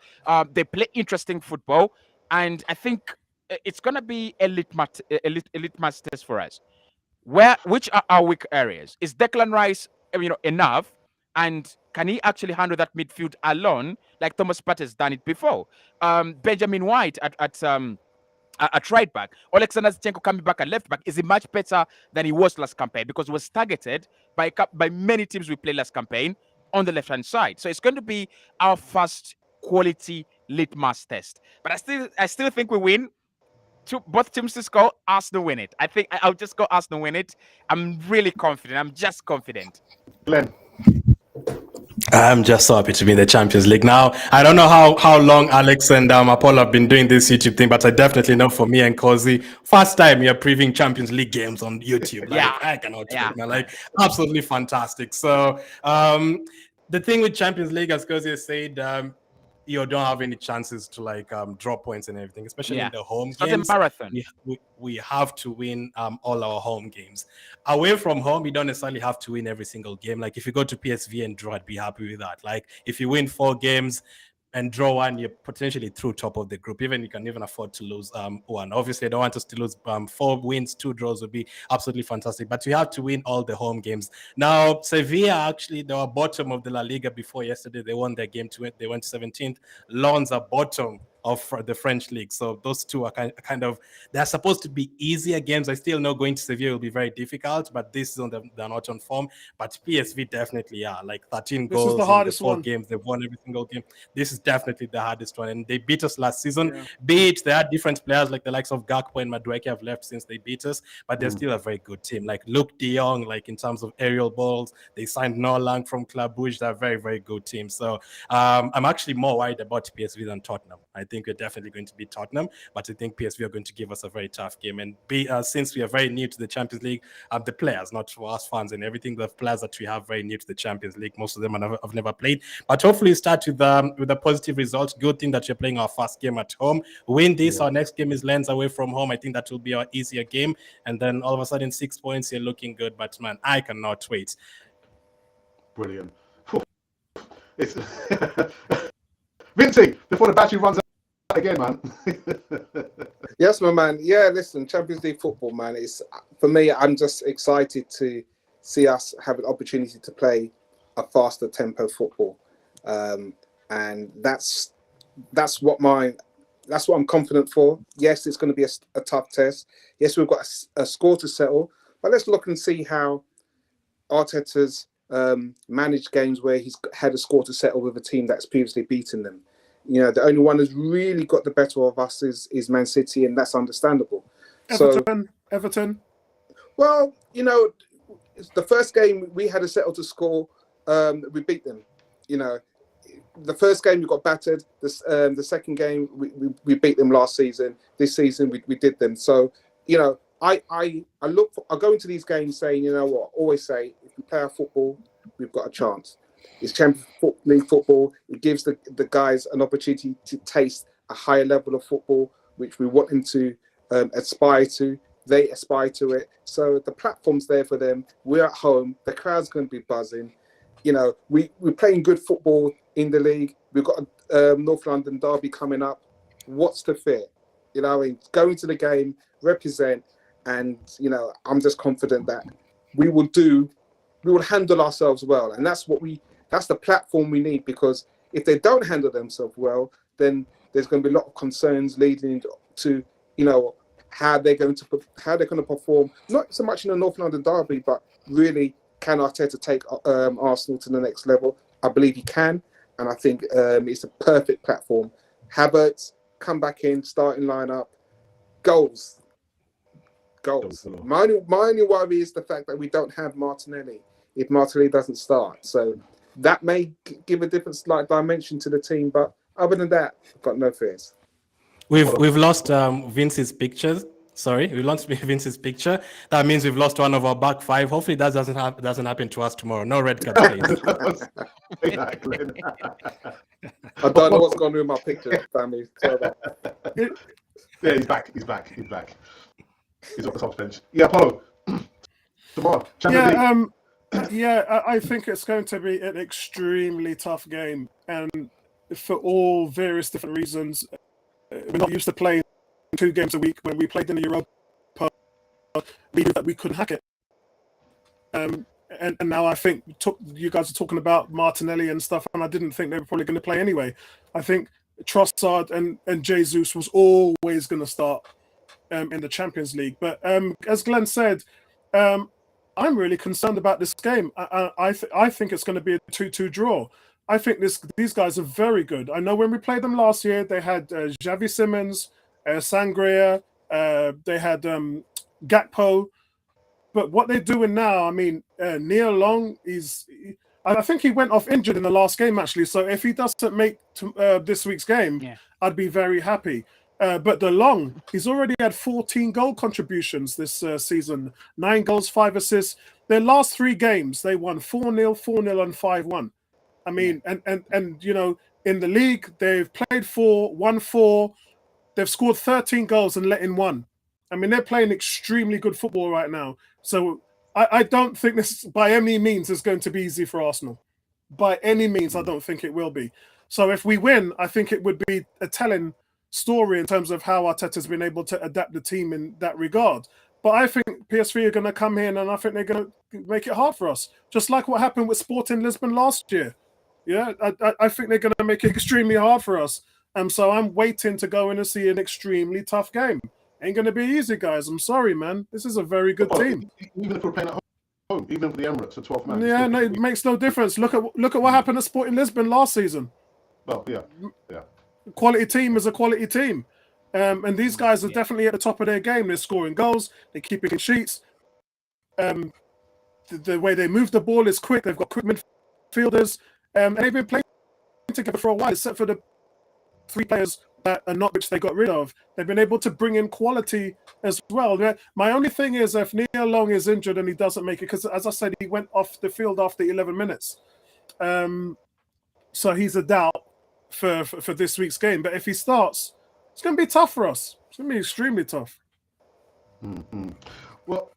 They play interesting football, and I think it's going to be a litmus test for us. Which are our weak areas? Is Declan Rice enough, and can he actually handle that midfield alone like Thomas Partey has done it before? Benjamin White at right back, Alexander Zinchenko coming back at left back, is he much better than he was last campaign, because he was targeted by many teams we played last campaign on the left-hand side. So it's going to be our first quality litmus test. But I still think we win. Both teams to score, Arsenal win it. I think I'll just go Arsenal win it. I'm really confident. I'm just confident. Glenn. I'm just so happy to be in the Champions League. Now, I don't know how long Alex and Apollo have been doing this YouTube thing, but I definitely know for me and Cozy, first time you're previewing Champions League games on YouTube. Like, Yeah. I cannot wait, man. Like, absolutely fantastic. So, the thing with Champions League, as Cozy has said, you don't have any chances to like draw points and everything, especially in the home it's games. Not a marathon. We have to win all our home games. Away from home, you don't necessarily have to win every single game. Like if you go to PSV and draw, I'd be happy with that. Like if you win 4 games and draw 1, you're potentially through top of the group. You can even afford to lose 1. Obviously, I don't want us to lose 4 wins, 2 draws would be absolutely fantastic. But you have to win all the home games. Now, Sevilla, actually, they were bottom of the La Liga before yesterday. They won their game to it. They went 17th. Lens are bottom of the French league. So those two are kind of, they're supposed to be easier games. I still know going to Sevilla will be very difficult, but this is they're not on form. But PSV definitely are. Like 13 goals is the hardest in the 4 one. games. They've won every single game. This is definitely the hardest one. And they beat us last season. Be it, they had different players like the likes of Gakpo and Madueke have left since they beat us, but they're still a very good team. Like Luke de Jong, like in terms of aerial balls, they signed Noah Lang from Club Brugge. They're a very, very good team. So I'm actually more worried about PSV than Tottenham. I think we're definitely going to beat Tottenham, but I think PSV are going to give us a very tough game. And since we are very new to the Champions League, the players, not for us fans and everything, the players that we have very new to the Champions League, most of them have never played. But hopefully start with a positive result. Good thing that you're playing our first game at home. Win this, our next game is Lens away from home. I think that will be our easier game. And then all of a sudden 6 points, you're looking good. But man, I cannot wait. Brilliant. It's Vincey, before the battery runs out again, man. Yes, my man. Yeah, listen, Champions League football, man. It's for me. I'm just excited to see us have an opportunity to play a faster tempo football, and that's what I'm confident for. Yes, it's going to be a tough test. Yes, we've got a score to settle, but let's look and see how Arteta's managed games where he's had a score to settle with a team that's previously beaten them. You know, the only one who's really got the better of us is Man City, and that's understandable. Everton. Well, you know, the first game we had a settle to score. We beat them. You know, the first game we got battered. The second game we beat them last season. This season we did them. So, you know, I go into these games saying, you know what, always say, if we play our football, we've got a chance. It's Champions League football. It gives the guys an opportunity to taste a higher level of football, which we want them to aspire to. They aspire to it. So the platform's there for them. We're at home. The crowd's going to be buzzing. You know, we're playing good football in the league. We've got a North London derby coming up. What's the fear? You know, I mean, go into the game, represent, and, you know, I'm just confident that we will handle ourselves well. And that's the platform we need, because if they don't handle themselves well, then there's going to be a lot of concerns leading to, you know, how they're going to perform, not so much in the North London derby, but really, can Arteta take Arsenal to the next level? I believe he can, and I think it's a perfect platform. Havertz, come back in, starting lineup, goals. My only worry is the fact that we don't have Martinelli if Martinelli doesn't start. So that may give a different slight dimension to the team, but other than that, I've got no fears. We've lost Vince's pictures. Sorry, we lost Vince's picture. That means we've lost one of our back 5. Hopefully that doesn't happen to us tomorrow. No red card, please. Exactly. I don't know what's going on with my picture, family. Yeah, he's back. He's off the top bench. Yeah, Apollo. Tomorrow. I think it's going to be an extremely tough game, and for all various different reasons. We're not used to playing 2 games a week. When we played in the Europa, we knew that we couldn't hack it. And now I think you guys are talking about Martinelli and stuff, and I didn't think they were probably going to play anyway. I think Trossard and Jesus was always going to start in the Champions League. But as Glenn said, I'm really concerned about this game. I think it's going to be a 2-2 draw. I think these guys are very good. I know when we played them last year, they had Xavi Simons, Sangria, they had Gakpo. But what they're doing now, I mean, Neil Long, I think he went off injured in the last game, actually. So if he doesn't make this week's game, I'd be very happy. But De Long, he's already had 14 goal contributions this season. 9 goals, 5 assists. Their last 3 games, they won 4-0, 4-0, and 5-1. I mean, and you know, in the league, they've played 4, won 4. They've scored 13 goals and let in 1. I mean, they're playing extremely good football right now. So I don't think this, by any means, is going to be easy for Arsenal. By any means, I don't think it will be. So if we win, I think it would be a telling story in terms of how Arteta's been able to adapt the team in that regard. But I think PSV are going to come here and I think they're going to make it hard for us. Just like what happened with Sporting Lisbon last year. Yeah, I think they're going to make it extremely hard for us. So I'm waiting to go in and see an extremely tough game. Ain't going to be easy, guys. I'm sorry, man. This is a very good team. Even if we're playing at home, even for the Emirates, a 12 man. Yeah, no, it makes no difference. Look at what happened at Sporting Lisbon last season. Well, yeah. Quality team is a quality team. And these guys are definitely at the top of their game. They're scoring goals. They're keeping clean sheets. The way they move the ball is quick. They've got quick midfielders. And they've been playing together for a while, except for the 3 players that are not, which they got rid of. They've been able to bring in quality as well. My only thing is if Neil Long is injured and he doesn't make it, because as I said, he went off the field after 11 minutes. So he's a doubt for this week's game. But if he starts, it's going to be tough for us. It's going to be extremely tough. Mm-hmm. Well,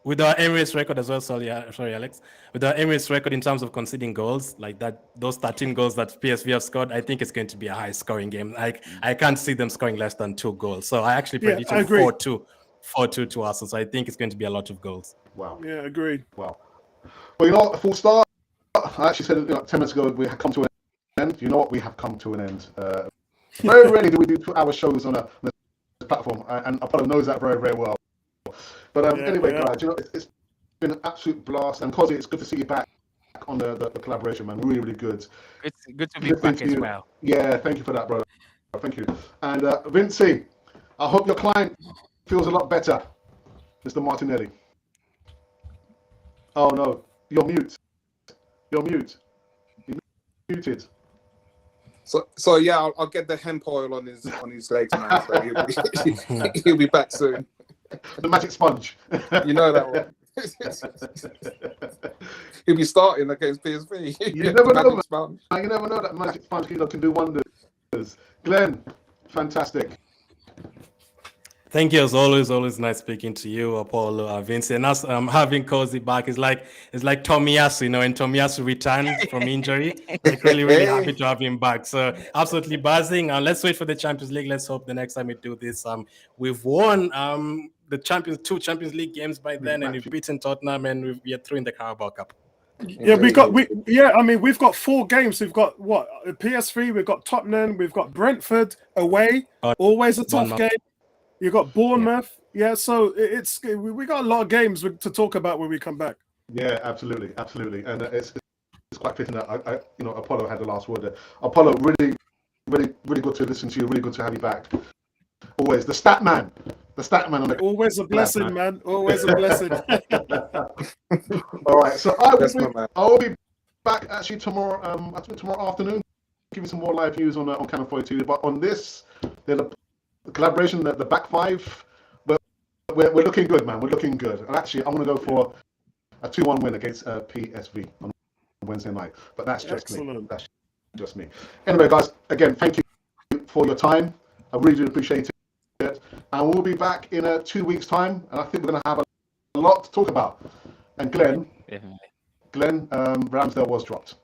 with our Emirates record as well, sorry, Alex. With our Emirates record in terms of conceding goals, like that, those 13 goals that PSV have scored, I think it's going to be a high-scoring game. I can't see them scoring less than 2 goals. So I actually predicted 4-2 to Arsenal. So I think it's going to be a lot of goals. Wow. Yeah, agreed. Wow. Well, you know what? A full start. I actually said 10 minutes ago we had come to an end. You know what? We have come to an end. Very rarely do we do 2-hour shows on a platform, and Apollo knows that very, very well. But anyway, guys, you know, it's been an absolute blast. And Kozzy, it's good to see you back on the collaboration, man. Really, really good. It's good to be back as well. Yeah, thank you for that, brother. Thank you. And Vincey, I hope your client feels a lot better, Mr. Martinelli. Oh, no. You're mute. You're muted. So yeah, I'll get the hemp oil on his legs, man. So he'll be back soon. The magic sponge. You know that one. He'll be starting against PSV. You never know, man. You never know that magic sponge can do wonders. Glenn, fantastic. Thank you as always nice speaking to you, Apollo, Vince, and us having Kozzy back is like Tomiyasu, you know, and Tomiyasu returned from injury. Like really happy to have him back. So absolutely buzzing. Let's wait for the Champions League. Let's hope the next time we do this, we've won the two Champions League games by then, and we've beaten Tottenham, and we are through in the Carabao Cup. Yeah, we've got 4 games. We've got PSV, we've got Tottenham, we've got Brentford away, always a tough game. You got Bournemouth, so we got a lot of games to talk about when we come back. Yeah, absolutely, and it's quite fitting that I Apollo had the last word there. Apollo, really, really, really good to listen to you. Really good to have you back. Always the stat man. Always a blessing, man. Always a blessing. All right, so I will be back actually tomorrow. I think tomorrow afternoon, give you some more live views on Canal 42. But on this, the collaboration, the back 5, we're looking good, man. We're looking good. And actually, I'm going to go for a 2-1 win against PSV on Wednesday night. But that's just me. That's just me. Anyway, guys, again, thank you for your time. I really do appreciate it. And we'll be back in 2 weeks' time. And I think we're going to have a lot to talk about. And Glenn, Ramsdale was dropped.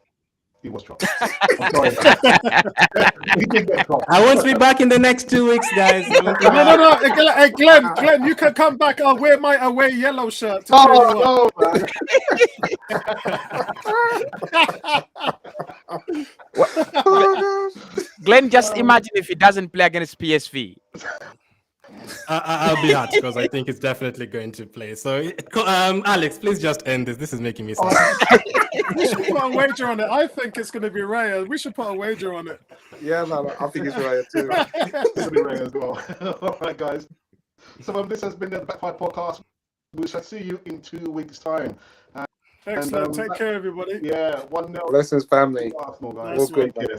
He was dropped. I'm sorry. He did get dropped. I won't be back in the next 2 weeks, guys. No. Hey, Glenn, you can come back. I'll wear my away yellow shirt. Oh, Glenn, just imagine if he doesn't play against PSV. I'll be hot because I think it's definitely going to play. So, Alex, please just end this. This is making me sad. We should put a wager on it. I think it's going to be Raya. We should put a wager on it. Yeah, man, I think it's Raya too. It's gonna be Ray as well. All right, guys. So this has been the Backfire Podcast. We shall see you in 2 weeks' time. Excellent. Take care, everybody. Yeah, 1-0. Blessings, family. Arsenal, guys. Nice All good, one. man.